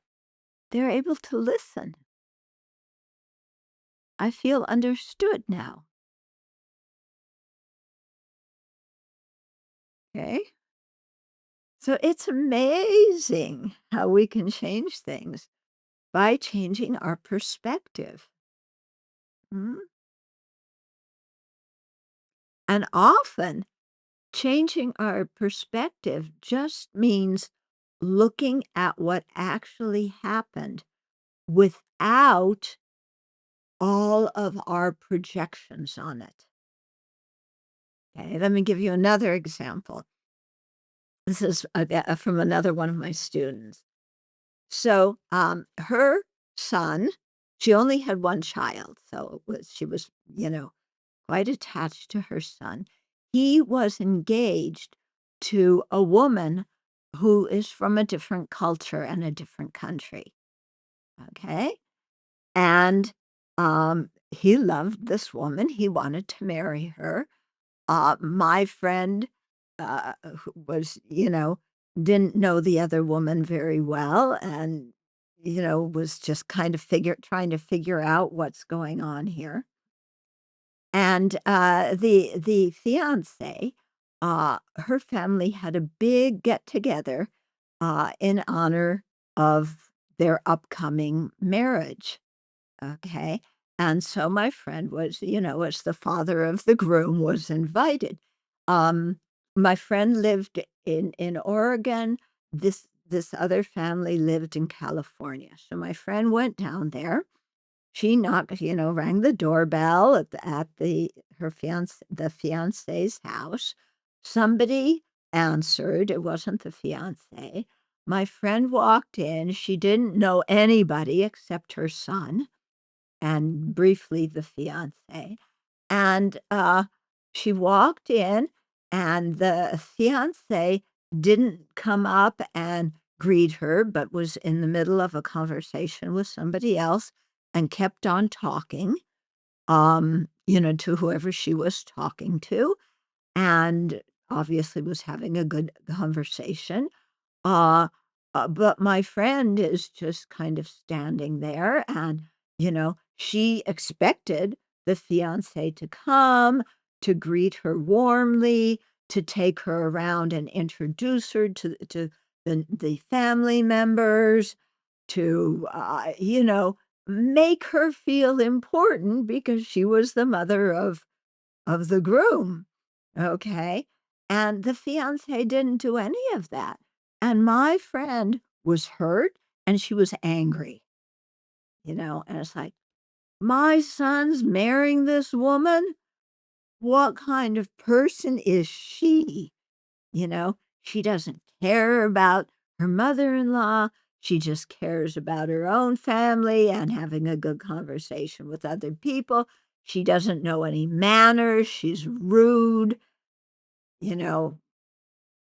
they're able to listen. I feel understood now." Okay. So it's amazing how we can change things by changing our perspective. Mhm. And often changing our perspective just means looking at what actually happened without all of our projections on it. Okay, let me give you another example. This is from another one of my students. So, her son, she only had one child, so she was, quite attached to her son. He was engaged to a woman who is from a different culture and a different country. Okay. And he loved this woman. He wanted to marry her. My friend who was, didn't know the other woman very well and, was just kind of trying to figure out what's going on here. And, the fiancé, her family had a big get-together, in honor of their upcoming marriage, okay? And so my friend was, as the father of the groom, was invited. Um, my friend lived in Oregon. This other family lived in California. So my friend went down there. She knocked, rang the doorbell at the fiance's house. Somebody answered. It wasn't the fiance. My friend walked in. She didn't know anybody except her son and briefly the fiance. And she walked in, and the fiance didn't come up and greet her, but was in the middle of a conversation with somebody else and kept on talking, to whoever she was talking to, and obviously was having a good conversation. Uh, but my friend is just kind of standing there and, she expected the fiance to come, to greet her warmly, to take her around and introduce her to the family members, to, make her feel important because she was the mother of the groom, okay? And the fiancé didn't do any of that, and my friend was hurt, and she was angry, and it's like, "My son's marrying this woman? What kind of person is she?" She doesn't care about her mother-in-law, she just cares about her own family and having a good conversation with other people. She doesn't know any manners, she's rude, you know,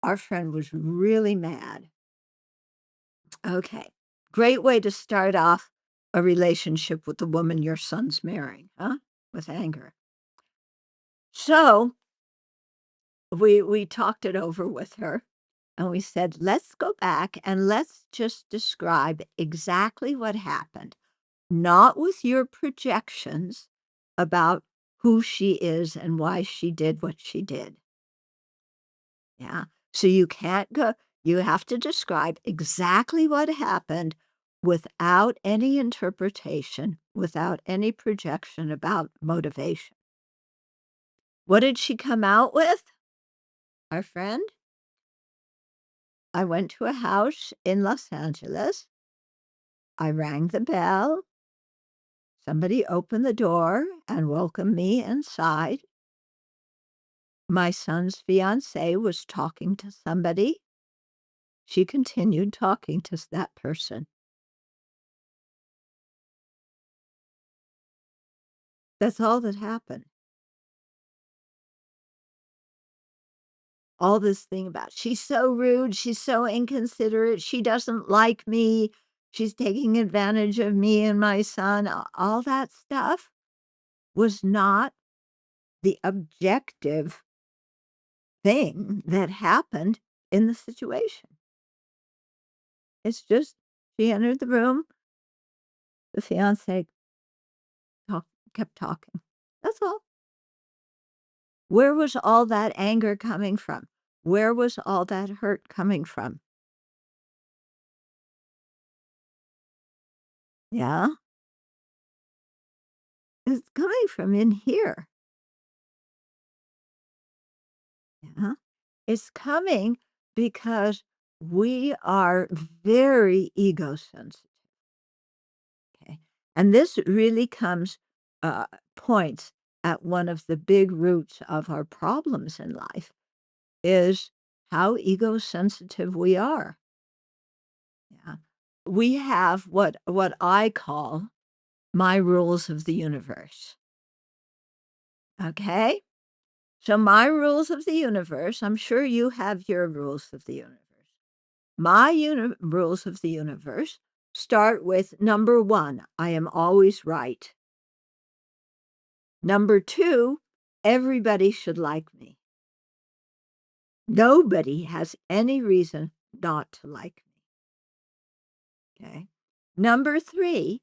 our friend was really mad. Okay, great way to start off a relationship with the woman your son's marrying, huh? With anger. So, we talked it over with her. And we said, let's go back and let's just describe exactly what happened, not with your projections about who she is and why she did what she did. Yeah. So you can't go, you have to describe exactly what happened without any interpretation, without any projection about motivation. What did she come out with, our friend? I went to a house in Los Angeles. I rang the bell. Somebody opened the door and welcomed me inside. My son's fiancé was talking to somebody. She continued talking to that person. That's all that happened. All this thing about, "She's so rude, she's so inconsiderate, she doesn't like me, she's taking advantage of me and my son," all that stuff was not the objective thing that happened in the situation. It's just she entered the room, the fiancé kept talking. That's all. Where was all that anger coming from? Where was all that hurt coming from? Yeah? It's coming from in here. Yeah? It's coming because we are very ego sensitive. Okay. And this really points at one of the big roots of our problems in life is how ego sensitive we are. Yeah. We have what I call my rules of the universe. Okay? So my rules of the universe, I'm sure you have your rules of the universe. My rules of the universe start with number 1, I am always right. Number 2, everybody should like me. Nobody has any reason not to like me. Okay. Number 3,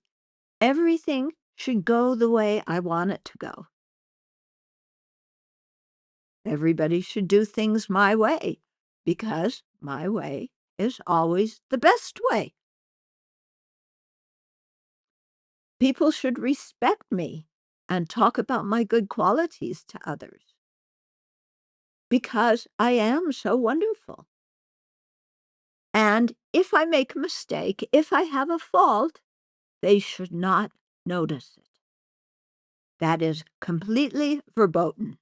everything should go the way I want it to go. Everybody should do things my way because my way is always the best way. People should respect me and talk about my good qualities to others because I am so wonderful. And if I make a mistake, if I have a fault, they should not notice it. That is completely verboten.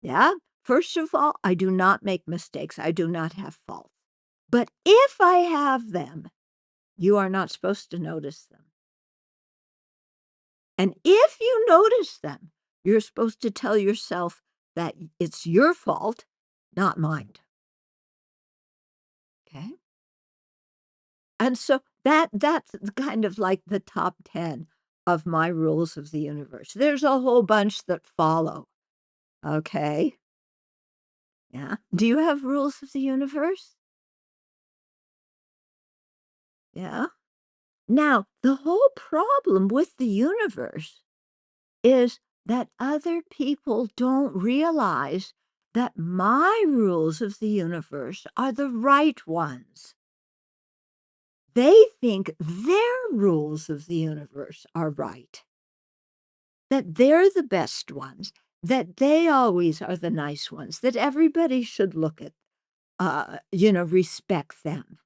Yeah? First of all, I do not make mistakes. I do not have faults. But if I have them, you are not supposed to notice them. And if you notice them, you're supposed to tell yourself that it's your fault, not mine. Okay? And so that's kind of like the top 10 of my rules of the universe. There's a whole bunch that follow. Okay? Yeah. Do you have rules of the universe? Yeah. Now, the whole problem with the universe is that other people don't realize that my rules of the universe are the right ones. They think their rules of the universe are right, that they're the best ones, that they always are the nice ones, that everybody should look at, respect them.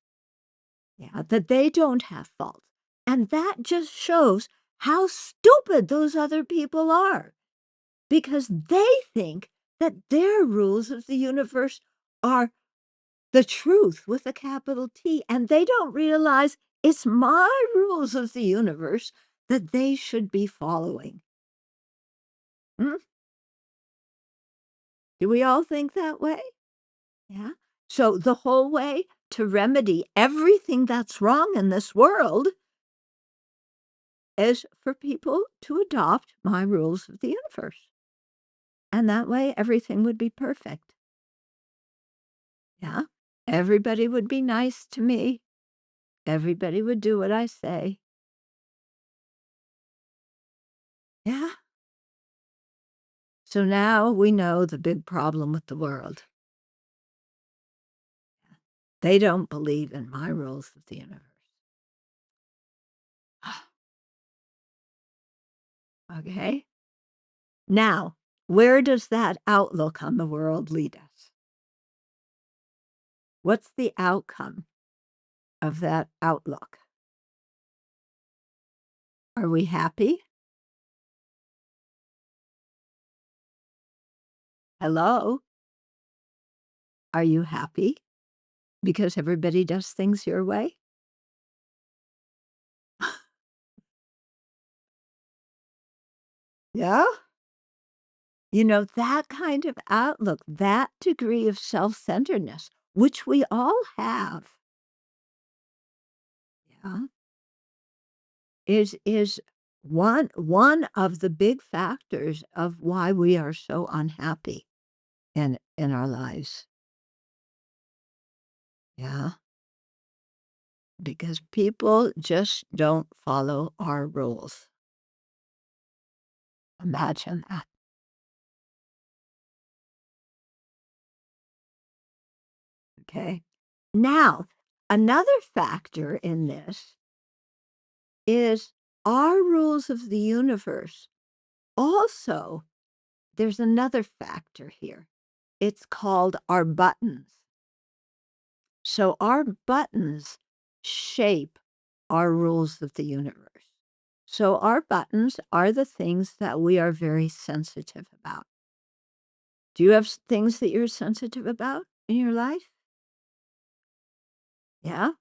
Yeah, that they don't have faults. And that just shows how stupid those other people are because they think that their rules of the universe are the truth with a capital T, and they don't realize it's my rules of the universe that they should be following. Hmm? Do we all think that way? Yeah. So the whole way to remedy everything that's wrong in this world is for people to adopt my rules of the universe. And that way, everything would be perfect. Yeah. Everybody would be nice to me. Everybody would do what I say. Yeah. So now we know the big problem with the world. They don't believe in my rules of the universe. Okay? Now, where does that outlook on the world lead us? What's the outcome of that outlook? Are we happy? Hello? Are you happy because everybody does things your way? Yeah? That kind of outlook, that degree of self-centeredness, which we all have, yeah, is one of the big factors of why we are so unhappy in our lives. Yeah, because people just don't follow our rules. Imagine that. Okay. Now, another factor in this is our rules of the universe. Also, there's another factor here. It's called our buttons. So our buttons shape our rules of the universe. So our buttons are the things that we are very sensitive about. Do you have things that you're sensitive about in your life? Yeah?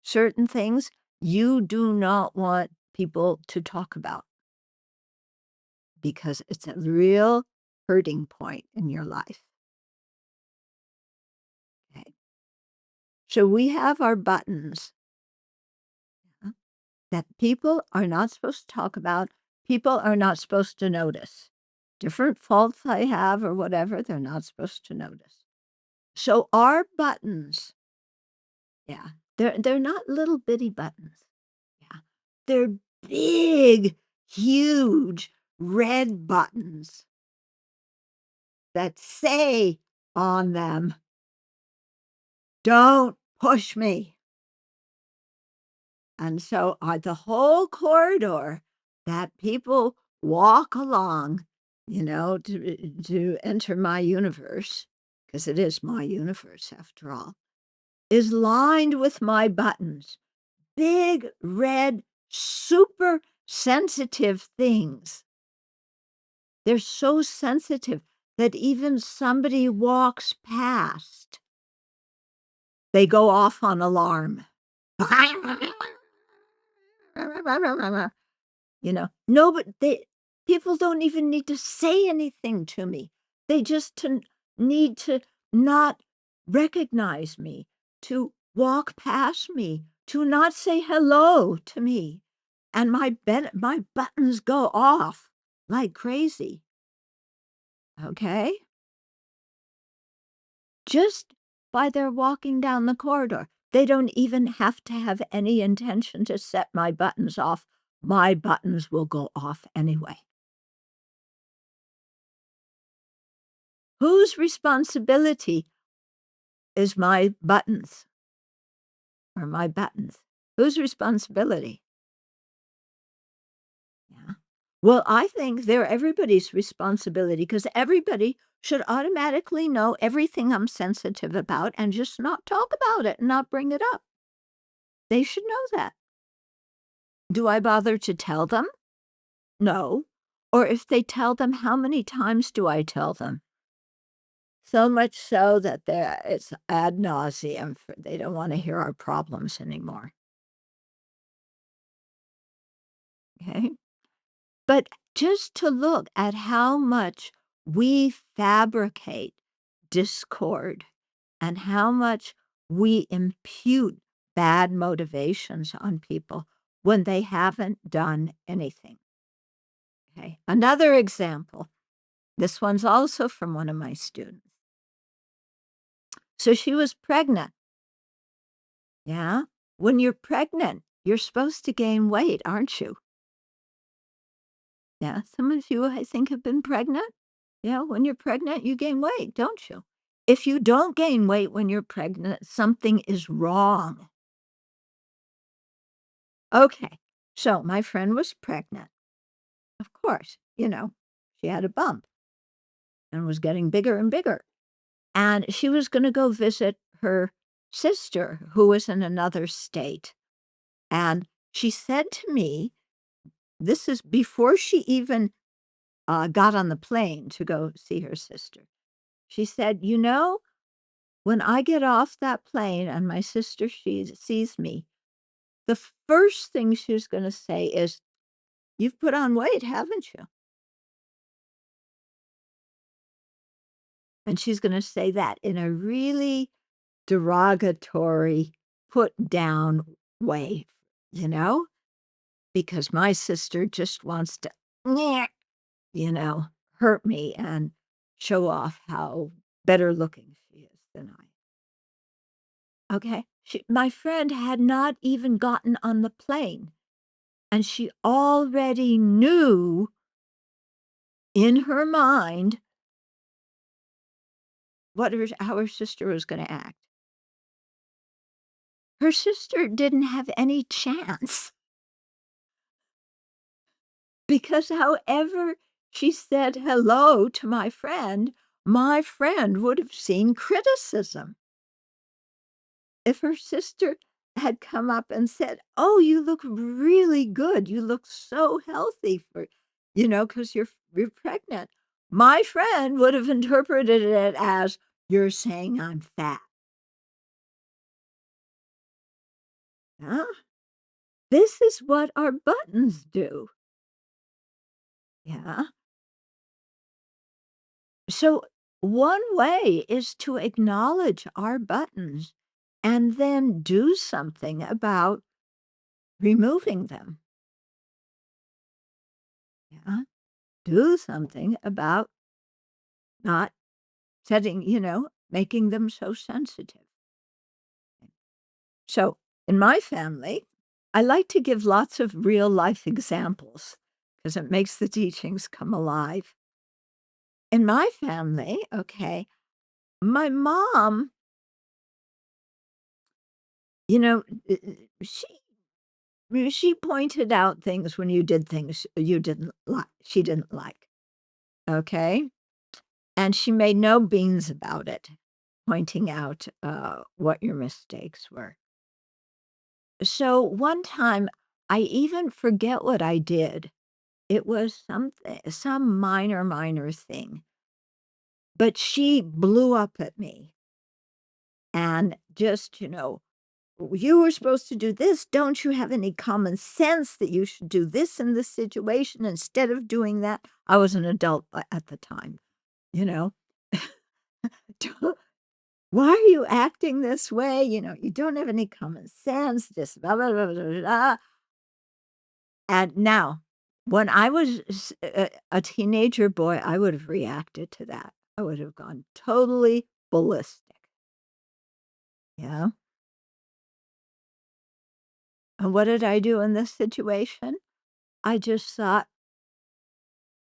Certain things you do not want people to talk about because it's a real hurting point in your life. Okay. So we have our buttons, uh, that people are not supposed to talk about, people are not supposed to notice. Different faults I have or whatever, they're not supposed to notice. So our buttons, yeah, they're not little bitty buttons. Yeah. They're big, huge red buttons that say on them, "Don't push me." And so the whole corridor that people walk along, to enter my universe, because it is my universe after all, is lined with my buttons. Big, red, super sensitive things. They're so sensitive that even somebody walks past, they go off on alarm. No, but people don't even need to say anything to me. They just need to not recognize me, to walk past me, to not say hello to me, and my buttons go off like crazy. Okay, just by their walking down the corridor, they don't even have to have any intention to set my buttons off. My buttons will go off anyway. Whose responsibility is my buttons or my buttons? Whose responsibility? Yeah. Well, I think they're everybody's responsibility because everybody should automatically know everything I'm sensitive about and just not talk about it and not bring it up. They should know that. Do I bother to tell them? No. Or if they tell them, how many times do I tell them? So much so that it's ad nauseum. They don't want to hear our problems anymore. Okay. But just to look at how much we fabricate discord and how much we impute bad motivations on people when they haven't done anything. Okay. Another example. This one's also from one of my students. So she was pregnant. Yeah. When you're pregnant, you're supposed to gain weight, aren't you? Yeah. Some of you, I think, have been pregnant. Yeah. When you're pregnant, you gain weight, don't you? If you don't gain weight when you're pregnant, something is wrong. Okay. So my friend was pregnant. Of course, she had a bump and was getting bigger and bigger. And she was gonna go visit her sister who was in another state. And she said to me, this is before she even, got on the plane to go see her sister. She said, when I get off that plane and my sister sees me, the first thing she's gonna say is, "You've put on weight, haven't you?" And she's gonna say that in a really derogatory, put down way, you know? Because my sister just wants to, "Nyeh," you know, hurt me and show off how better looking she is than I am. Okay? My friend had not even gotten on the plane, and she already knew in her mind how her sister was gonna act. Her sister didn't have any chance because however she said hello to my friend would have seen criticism. If her sister had come up and said, "Oh, you look really good. You look so healthy for, because you're pregnant." My friend would have interpreted it as, "You're saying I'm fat." Huh? This is what our buttons do. Yeah. So one way is to acknowledge our buttons and then do something about removing them. Yeah. Do something about not making them so sensitive. So in my family, I like to give lots of real life examples because it makes the teachings come alive. In my family, okay, my mom, you know, she she pointed out things when you did things you didn't like. She didn't like. Okay, and she made no beans about it, pointing out what your mistakes were. So one time, I even forget what I did. It was some minor thing, but she blew up at me and just, "You were supposed to do this. Don't you have any common sense that you should do this in this situation instead of doing that?" I was an adult at the time, you know. "Don't- Why are you acting this way? You don't have any common sense, just blah, blah, blah, blah, blah." And now, when I was a teenager boy, I would have reacted to that. I would have gone totally ballistic. Yeah. And what did I do in this situation? I just thought,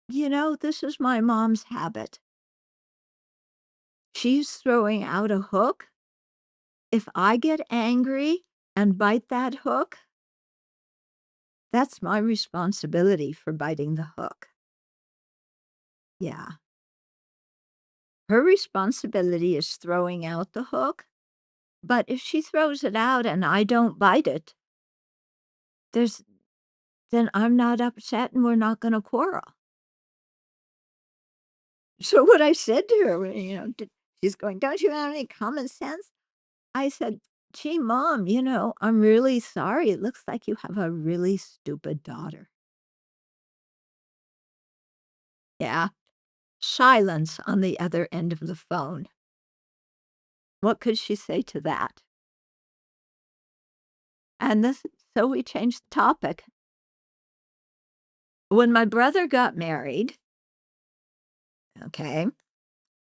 this is my mom's habit. She's throwing out a hook. If I get angry and bite that hook, that's my responsibility for biting the hook. Yeah. Her responsibility is throwing out the hook. But if she throws it out and I don't bite it, there's then I'm not upset and we're not gonna quarrel. So what I said to her, she's going, "Don't you have any common sense?" I said, "Gee, mom, I'm really sorry. It looks like you have a really stupid daughter." Yeah. Silence on the other end of the phone. What could she say to that? And so we changed the topic. When my brother got married, okay,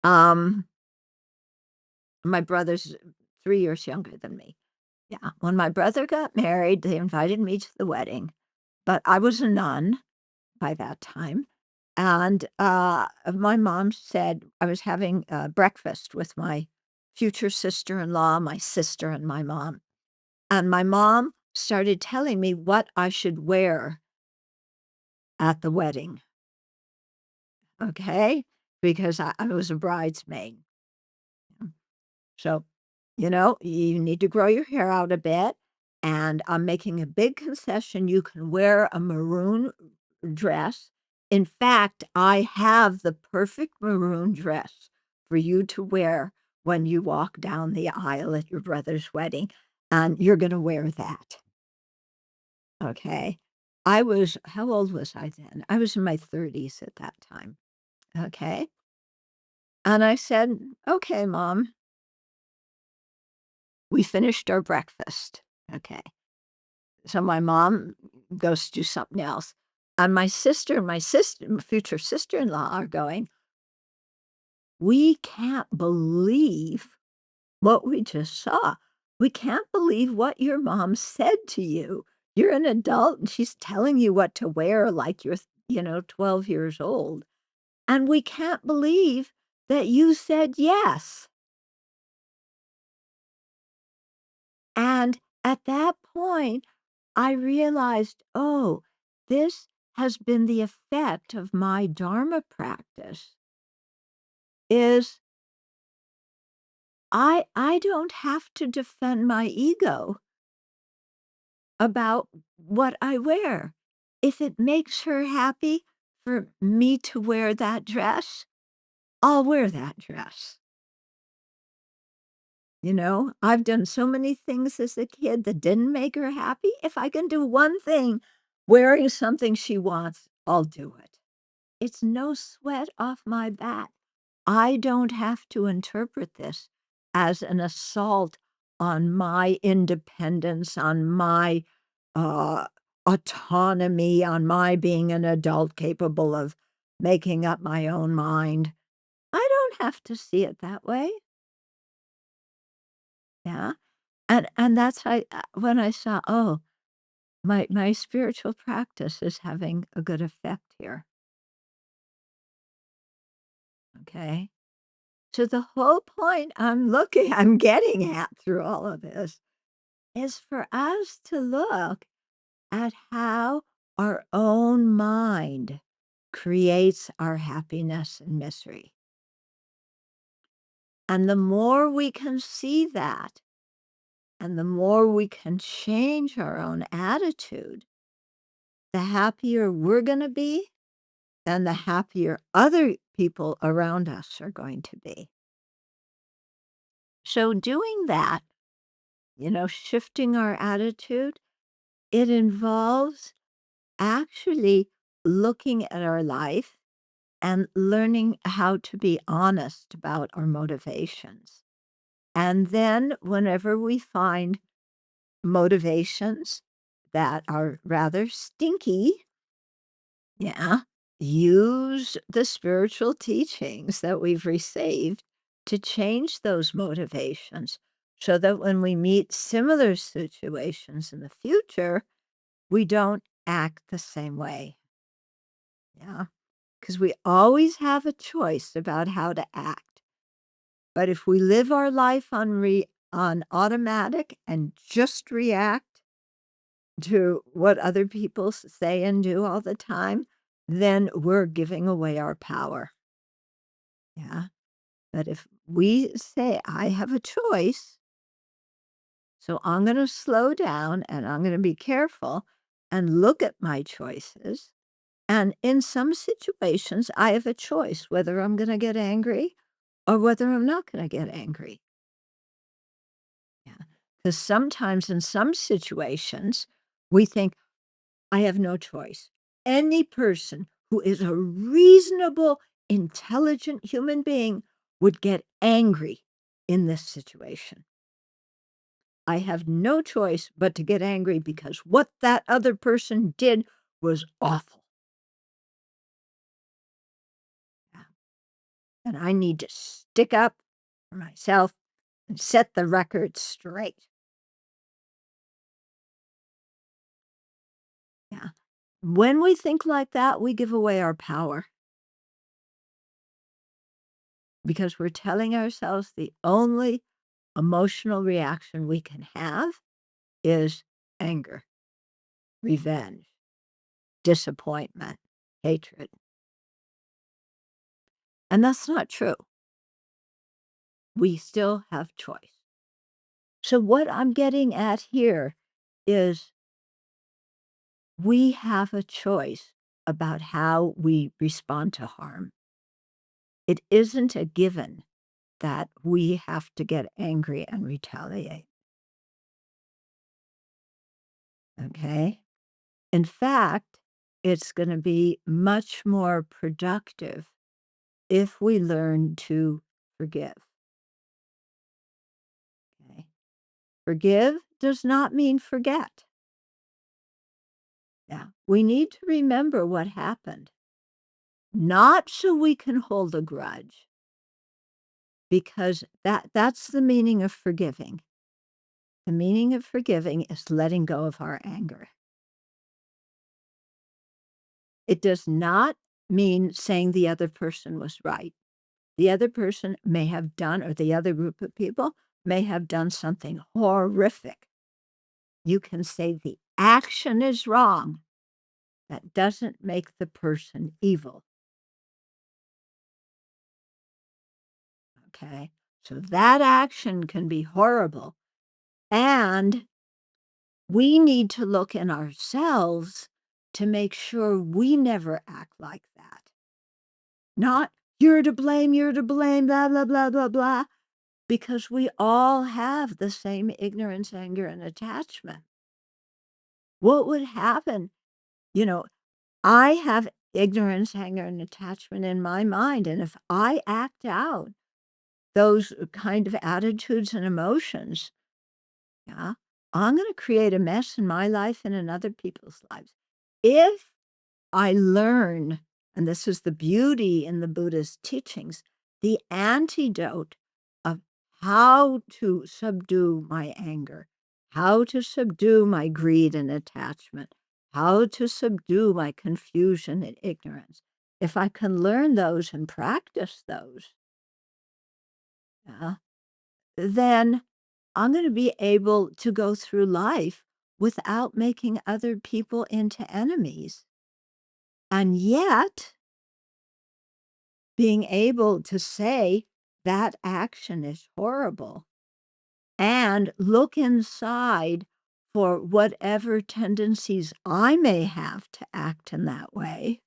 um, my brother's 3 years younger than me. Yeah, when my brother got married, they invited me to the wedding, but I was a nun by that time, and, my mom said I was having, breakfast with my future sister-in-law, my sister, and my mom, and my mom started telling me what I should wear at the wedding. okay? Because I was a bridesmaid. So, you need to grow your hair out a bit, and I'm making a big concession. You can wear a maroon dress. In fact, I have the perfect maroon dress for you to wear when you walk down the aisle at your brother's wedding, and you're gonna wear that, okay? How old was I then? I was in my 30s at that time, okay? And I said, "Okay, Mom." We finished our breakfast, okay? So my mom goes to do something else, and my future sister-in-law are going, "We can't believe what we just saw. We can't believe what your mom said to you. You're an adult, and she's telling you what to wear like you're, 12 years old, and we can't believe that you said yes." And at that point, I realized, "Oh, this has been the effect of my Dharma practice, is I don't have to defend my ego about what I wear. If it makes her happy for me to wear that dress, I'll wear that dress." I've done so many things as a kid that didn't make her happy. If I can do one thing, wearing something she wants, I'll do it. It's no sweat off my back. I don't have to interpret this as an assault on my independence, on my uh, autonomy, on my being an adult capable of making up my own mind. I don't have to see it that way. Yeah. And that's when I saw, oh, my spiritual practice is having a good effect here. Okay. So the whole point I'm getting at through all of this is for us to look at how our own mind creates our happiness and misery. And the more we can see that, and the more we can change our own attitude, the happier we're going to be, and the happier other people around us are going to be. So doing that, shifting our attitude, it involves actually looking at our life and learning how to be honest about our motivations. And then whenever we find motivations that are rather stinky, yeah, use the spiritual teachings that we've received to change those motivations so that when we meet similar situations in the future, we don't act the same way. Yeah. Because we always have a choice about how to act. But if we live our life on automatic and just react to what other people say and do all the time, then we're giving away our power. Yeah. But if we say, I have a choice, so I'm going to slow down and I'm going to be careful and look at my choices. And in some situations, I have a choice whether I'm going to get angry or whether I'm not going to get angry. Yeah. Because sometimes in some situations, we think, I have no choice. Any person who is a reasonable, intelligent human being would get angry in this situation. I have no choice but to get angry because what that other person did was awful. Yeah. And I need to stick up for myself and set the record straight. Yeah. When we think like that, we give away our power because we're telling ourselves the only emotional reaction we can have is anger, revenge, disappointment, hatred. And that's not true. We still have choice. So what I'm getting at here is we have a choice about how we respond to harm. It isn't a given that we have to get angry and retaliate. Okay? In fact, it's going to be much more productive if we learn to forgive. Okay? Forgive does not mean forget. Yeah. We need to remember what happened, not so we can hold a grudge, because that's the meaning of forgiving. The meaning of forgiving is letting go of our anger. It does not mean saying the other person was right. The other person may have done, or the other group of people may have done something horrific. You can say the action is wrong. That doesn't make the person evil. Okay? So that action can be horrible. And we need to look in ourselves to make sure we never act like that. Not, you're to blame, blah, blah, blah, blah, blah, because we all have the same ignorance, anger, and attachment. What would happen? You know, I have ignorance, anger, and attachment in my mind. And if I act out those kind of attitudes and emotions, yeah, I'm going to create a mess in my life and in other people's lives. If I learn, and this is the beauty in the Buddhist teachings, the antidote of how to subdue my anger, how to subdue my greed and attachment, how to subdue my confusion and ignorance. If I can learn those and practice those, yeah, then I'm going to be able to go through life without making other people into enemies. And yet, being able to say that action is horrible and look inside for whatever tendencies I may have to act in that way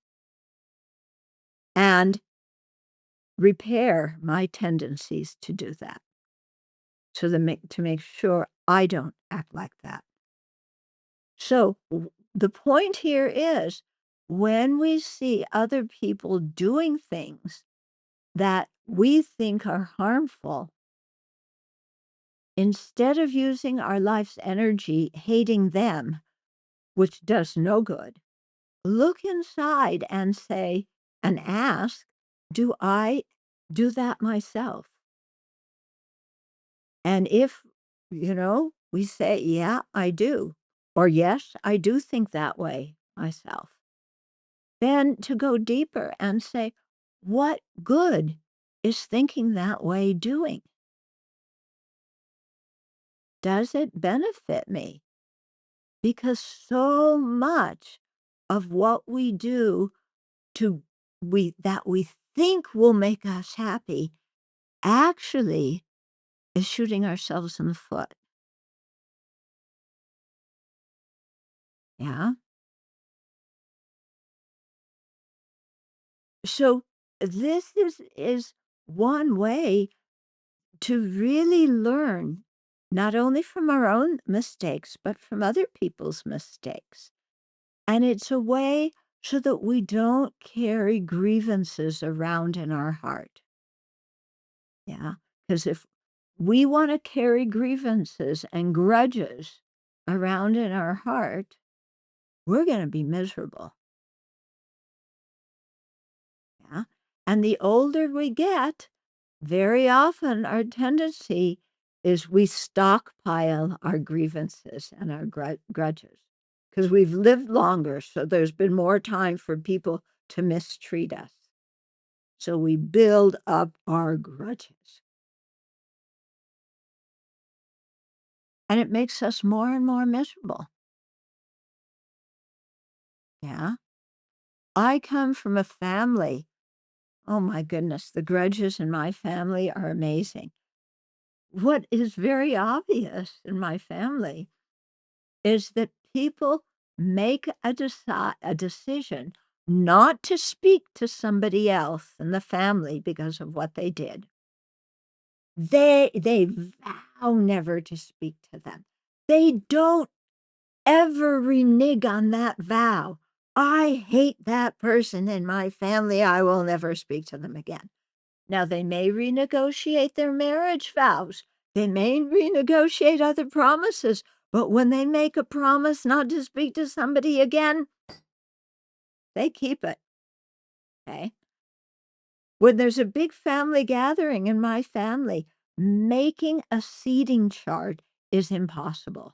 and repair my tendencies to do that. So to make sure I don't act like that. So the point here is when we see other people doing things that we think are harmful, instead of using our life's energy hating them, which does no good, look inside and say and ask, do I do that myself? And if, we say, yeah, I do, or yes, I do think that way myself, then to go deeper and say, what good is thinking that way doing? Does it benefit me? Because so much of what we do to that we think will make us happy actually is shooting ourselves in the foot. Yeah. So this is one way to really learn not only from our own mistakes, but from other people's mistakes. And it's a way so that we don't carry grievances around in our heart. Yeah. Because if we want to carry grievances and grudges around in our heart, we're going to be miserable. Yeah. And the older we get, very often our tendency is we stockpile our grievances and our grudges because we've lived longer. So there's been more time for people to mistreat us. So we build up our grudges. And it makes us more and more miserable. Yeah. I come from a family Oh my goodness, the grudges in my family are amazing. What is very obvious in my family is that people make a decision not to speak to somebody else in the family because of what they did. They vow never to speak to them. They don't ever renege on that vow. I hate that person in my family. I will never speak to them again. Now, they may renegotiate their marriage vows. They may renegotiate other promises, but when they make a promise not to speak to somebody again, they keep it. Okay. When there's a big family gathering in my family, making a seating chart is impossible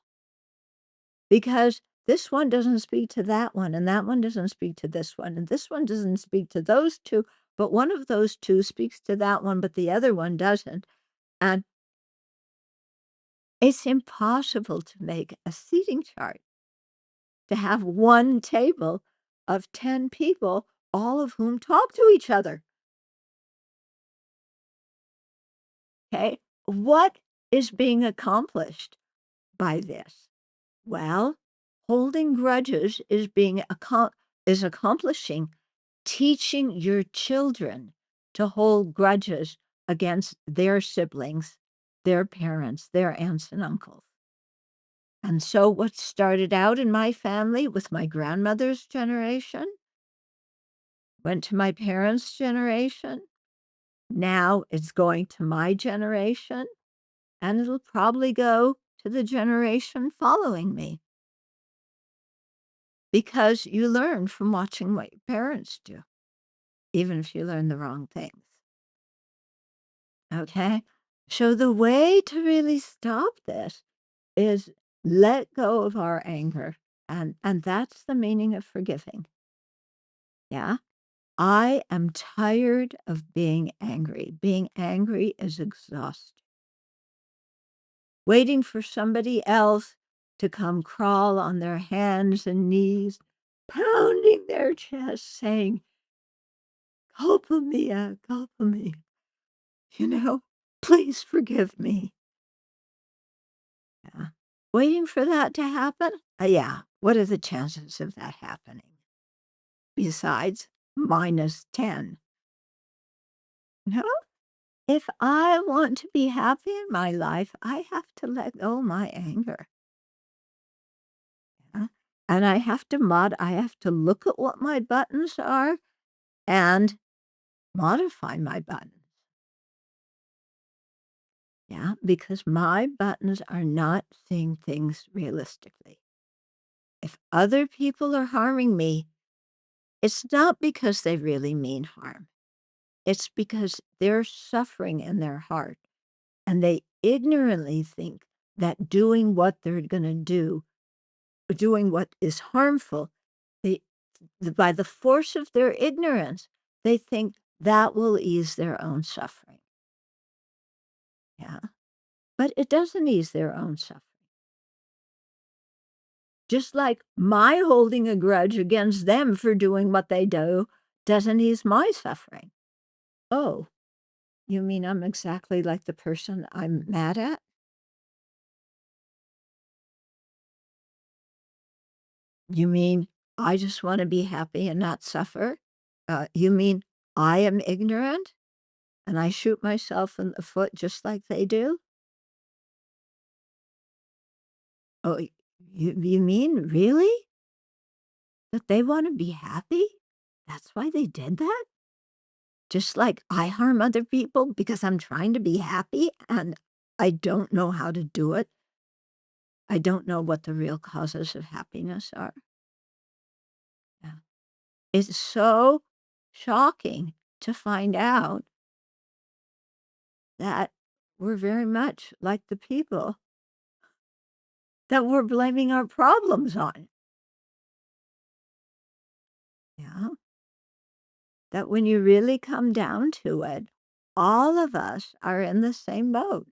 because this one doesn't speak to that one, and that one doesn't speak to this one, and this one doesn't speak to those two, but one of those two speaks to that one, but the other one doesn't. And it's impossible to make a seating chart, to have one table of 10 people, all of whom talk to each other. Okay? What is being accomplished by this? Well, holding grudges is accomplishing teaching your children to hold grudges against their siblings, their parents, their aunts and uncles. And so what started out in my family with my grandmother's generation went to my parents' generation. Now it's going to my generation, and it'll probably go to the generation following me because you learn from watching what your parents do, even if you learn the wrong things. Okay? So the way to really stop this is let go of our anger. And that's the meaning of forgiving. Yeah. I am tired of being angry. Being angry is exhausting. Waiting for somebody else to come crawl on their hands and knees, pounding their chest, saying, "Culpa mia, culpa mia." You know, please forgive me. Yeah. Waiting for that to happen? Yeah. What are the chances of that happening? Besides, -10. No? If I want to be happy in my life, I have to let go my anger. Yeah? And I have to look at what my buttons are and modify my buttons. Yeah, because my buttons are not seeing things realistically. If other people are harming me, it's not because they really mean harm. It's because they're suffering in their heart and they ignorantly think that doing what they're going to do, doing what is harmful, they, by the force of their ignorance, they think that will ease their own suffering. Yeah. But it doesn't ease their own suffering. Just like my holding a grudge against them for doing what they do doesn't ease my suffering. Oh, you mean I'm exactly like the person I'm mad at? You mean I just want to be happy and not suffer? You mean I am ignorant and I shoot myself in the foot just like they do? Oh, you mean really that they want to be happy? That's why they did that? Just like I harm other people because I'm trying to be happy and I don't know how to do it. I don't know what the real causes of happiness are. Yeah. It's so shocking to find out that we're very much like the people that we're blaming our problems on. Yeah. That when you really come down to it, all of us are in the same boat.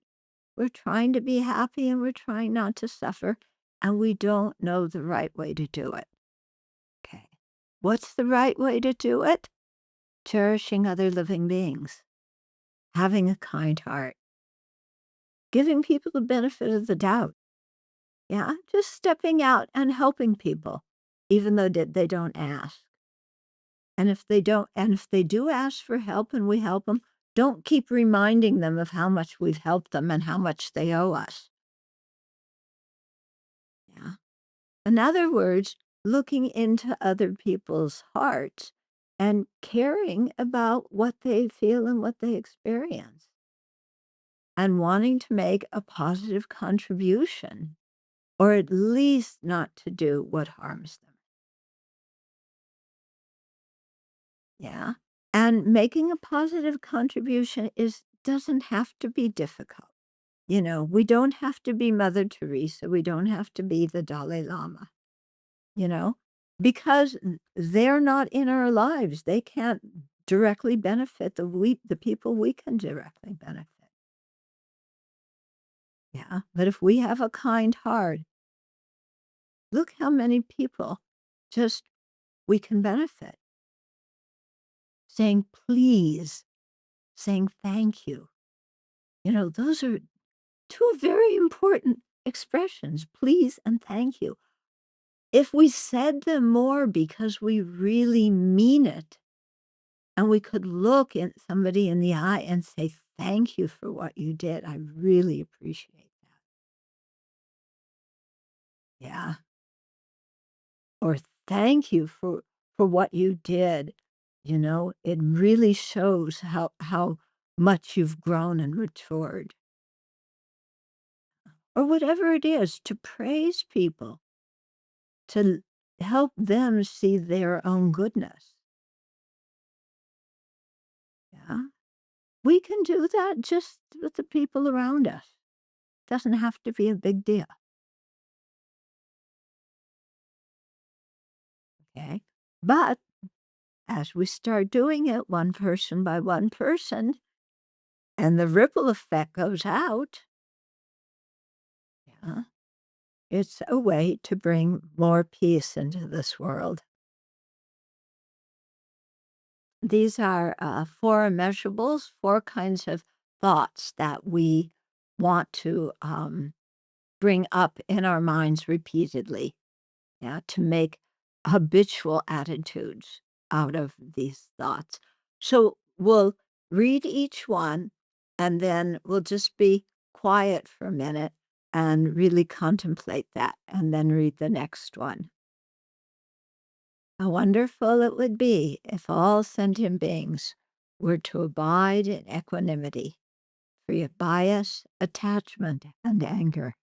We're trying to be happy and we're trying not to suffer, and we don't know the right way to do it. Okay. What's the right way to do it? cherishing other living beings, having a kind heart, giving people the benefit of the doubt. Yeah, just stepping out and helping people, even though they don't ask. And if they do ask for help and we help them, don't keep reminding them of how much we've helped them and how much they owe us. Yeah. In other words, looking into other people's hearts and caring about what they feel and what they experience and wanting to make a positive contribution or at least not to do what harms them. Yeah. And making a positive contribution doesn't have to be difficult. We don't have to be Mother Teresa. We don't have to be the Dalai Lama, you know, because they're not in our lives. They can't directly benefit the people we can directly benefit. Yeah. But if we have a kind heart, look how many people just we can benefit. Saying please, saying thank you. Those are two very important expressions, please and thank you. If we said them more because we really mean it, and we could look at somebody in the eye and say, thank you for what you did. I really appreciate that. Yeah. Or thank you for what you did. It really shows how much you've grown and matured. Or whatever it is, to praise people, to help them see their own goodness. Yeah. We can do that just with the people around us. Doesn't have to be a big deal. Okay. But as we start doing it one person by one person, and the ripple effect goes out, yeah, it's a way to bring more peace into this world. These are four immeasurables, four kinds of thoughts that we want to bring up in our minds repeatedly, yeah, to make habitual attitudes out of these thoughts. So we'll read each one and then we'll just be quiet for a minute and really contemplate that and then read the next one. How wonderful it would be if all sentient beings were to abide in equanimity, free of bias, attachment, and anger.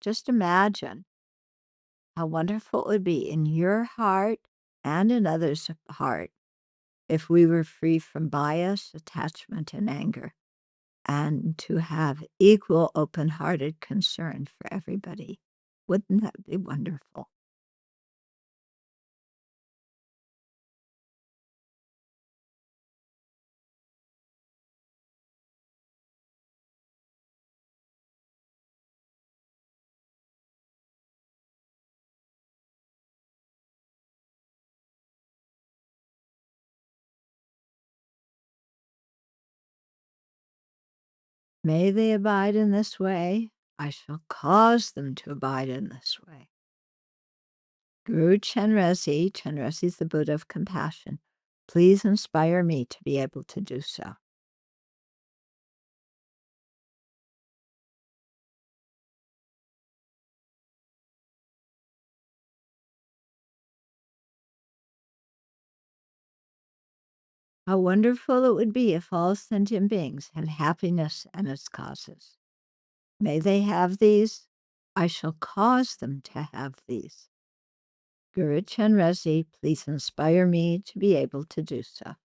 Just imagine how wonderful it would be in your heart and in others' heart if we were free from bias, attachment, and anger, and to have equal open-hearted concern for everybody. Wouldn't that be wonderful? May they abide in this way. I shall cause them to abide in this way. Guru Chenrezig is the Buddha of compassion. Please inspire me to be able to do so. How wonderful it would be if all sentient beings had happiness and its causes. May they have these. I shall cause them to have these. Guru Chenrezig, please inspire me to be able to do so.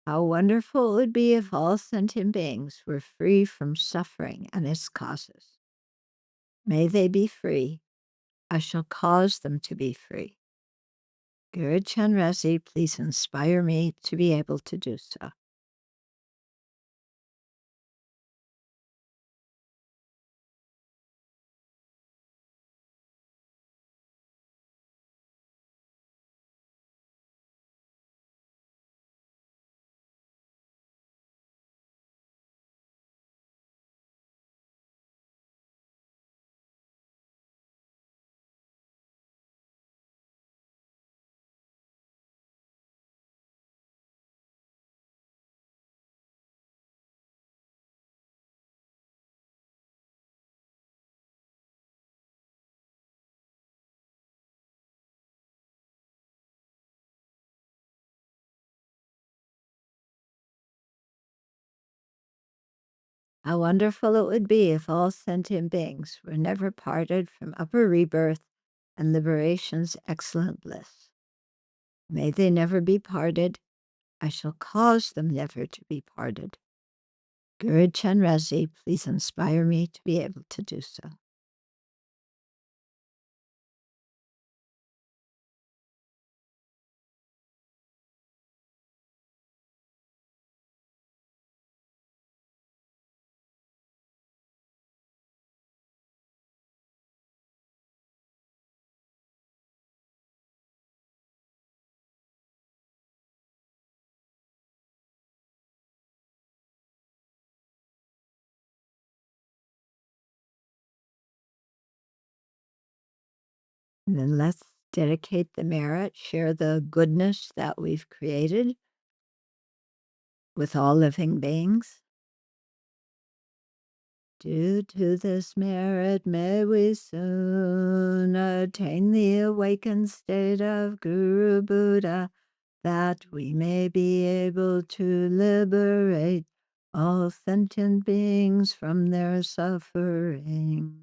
How wonderful it would be if all sentient beings were free from suffering and its causes. May they be free. I shall cause them to be free. Guru Chenrezig, please inspire me to be able to do so. How wonderful it would be if all sentient beings were never parted from upper rebirth and liberation's excellent bliss. May they never be parted. I shall cause them never to be parted. Guru Chenrezig, please inspire me to be able to do so. And then let's dedicate the merit, share the goodness that we've created with all living beings. Due to this merit, may we soon attain the awakened state of Guru Buddha, that we may be able to liberate all sentient beings from their suffering.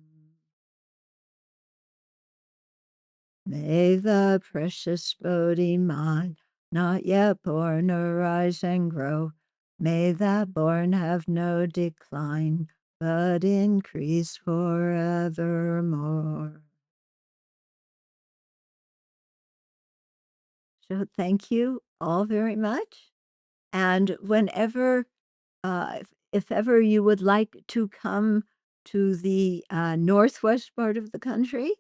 May the precious Bodhi mind, not yet born, arise and grow. May that born have no decline, but increase forevermore. So thank you all very much. And whenever, if ever you would like to come to the northwest part of the country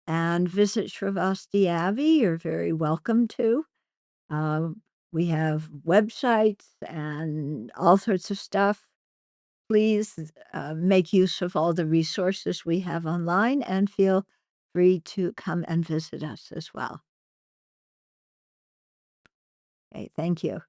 and visit Shravasti Abbey, you're very welcome to. We have websites and all sorts of stuff. Please make use of all the resources we have online and feel free to come and visit us as well. Okay, thank you.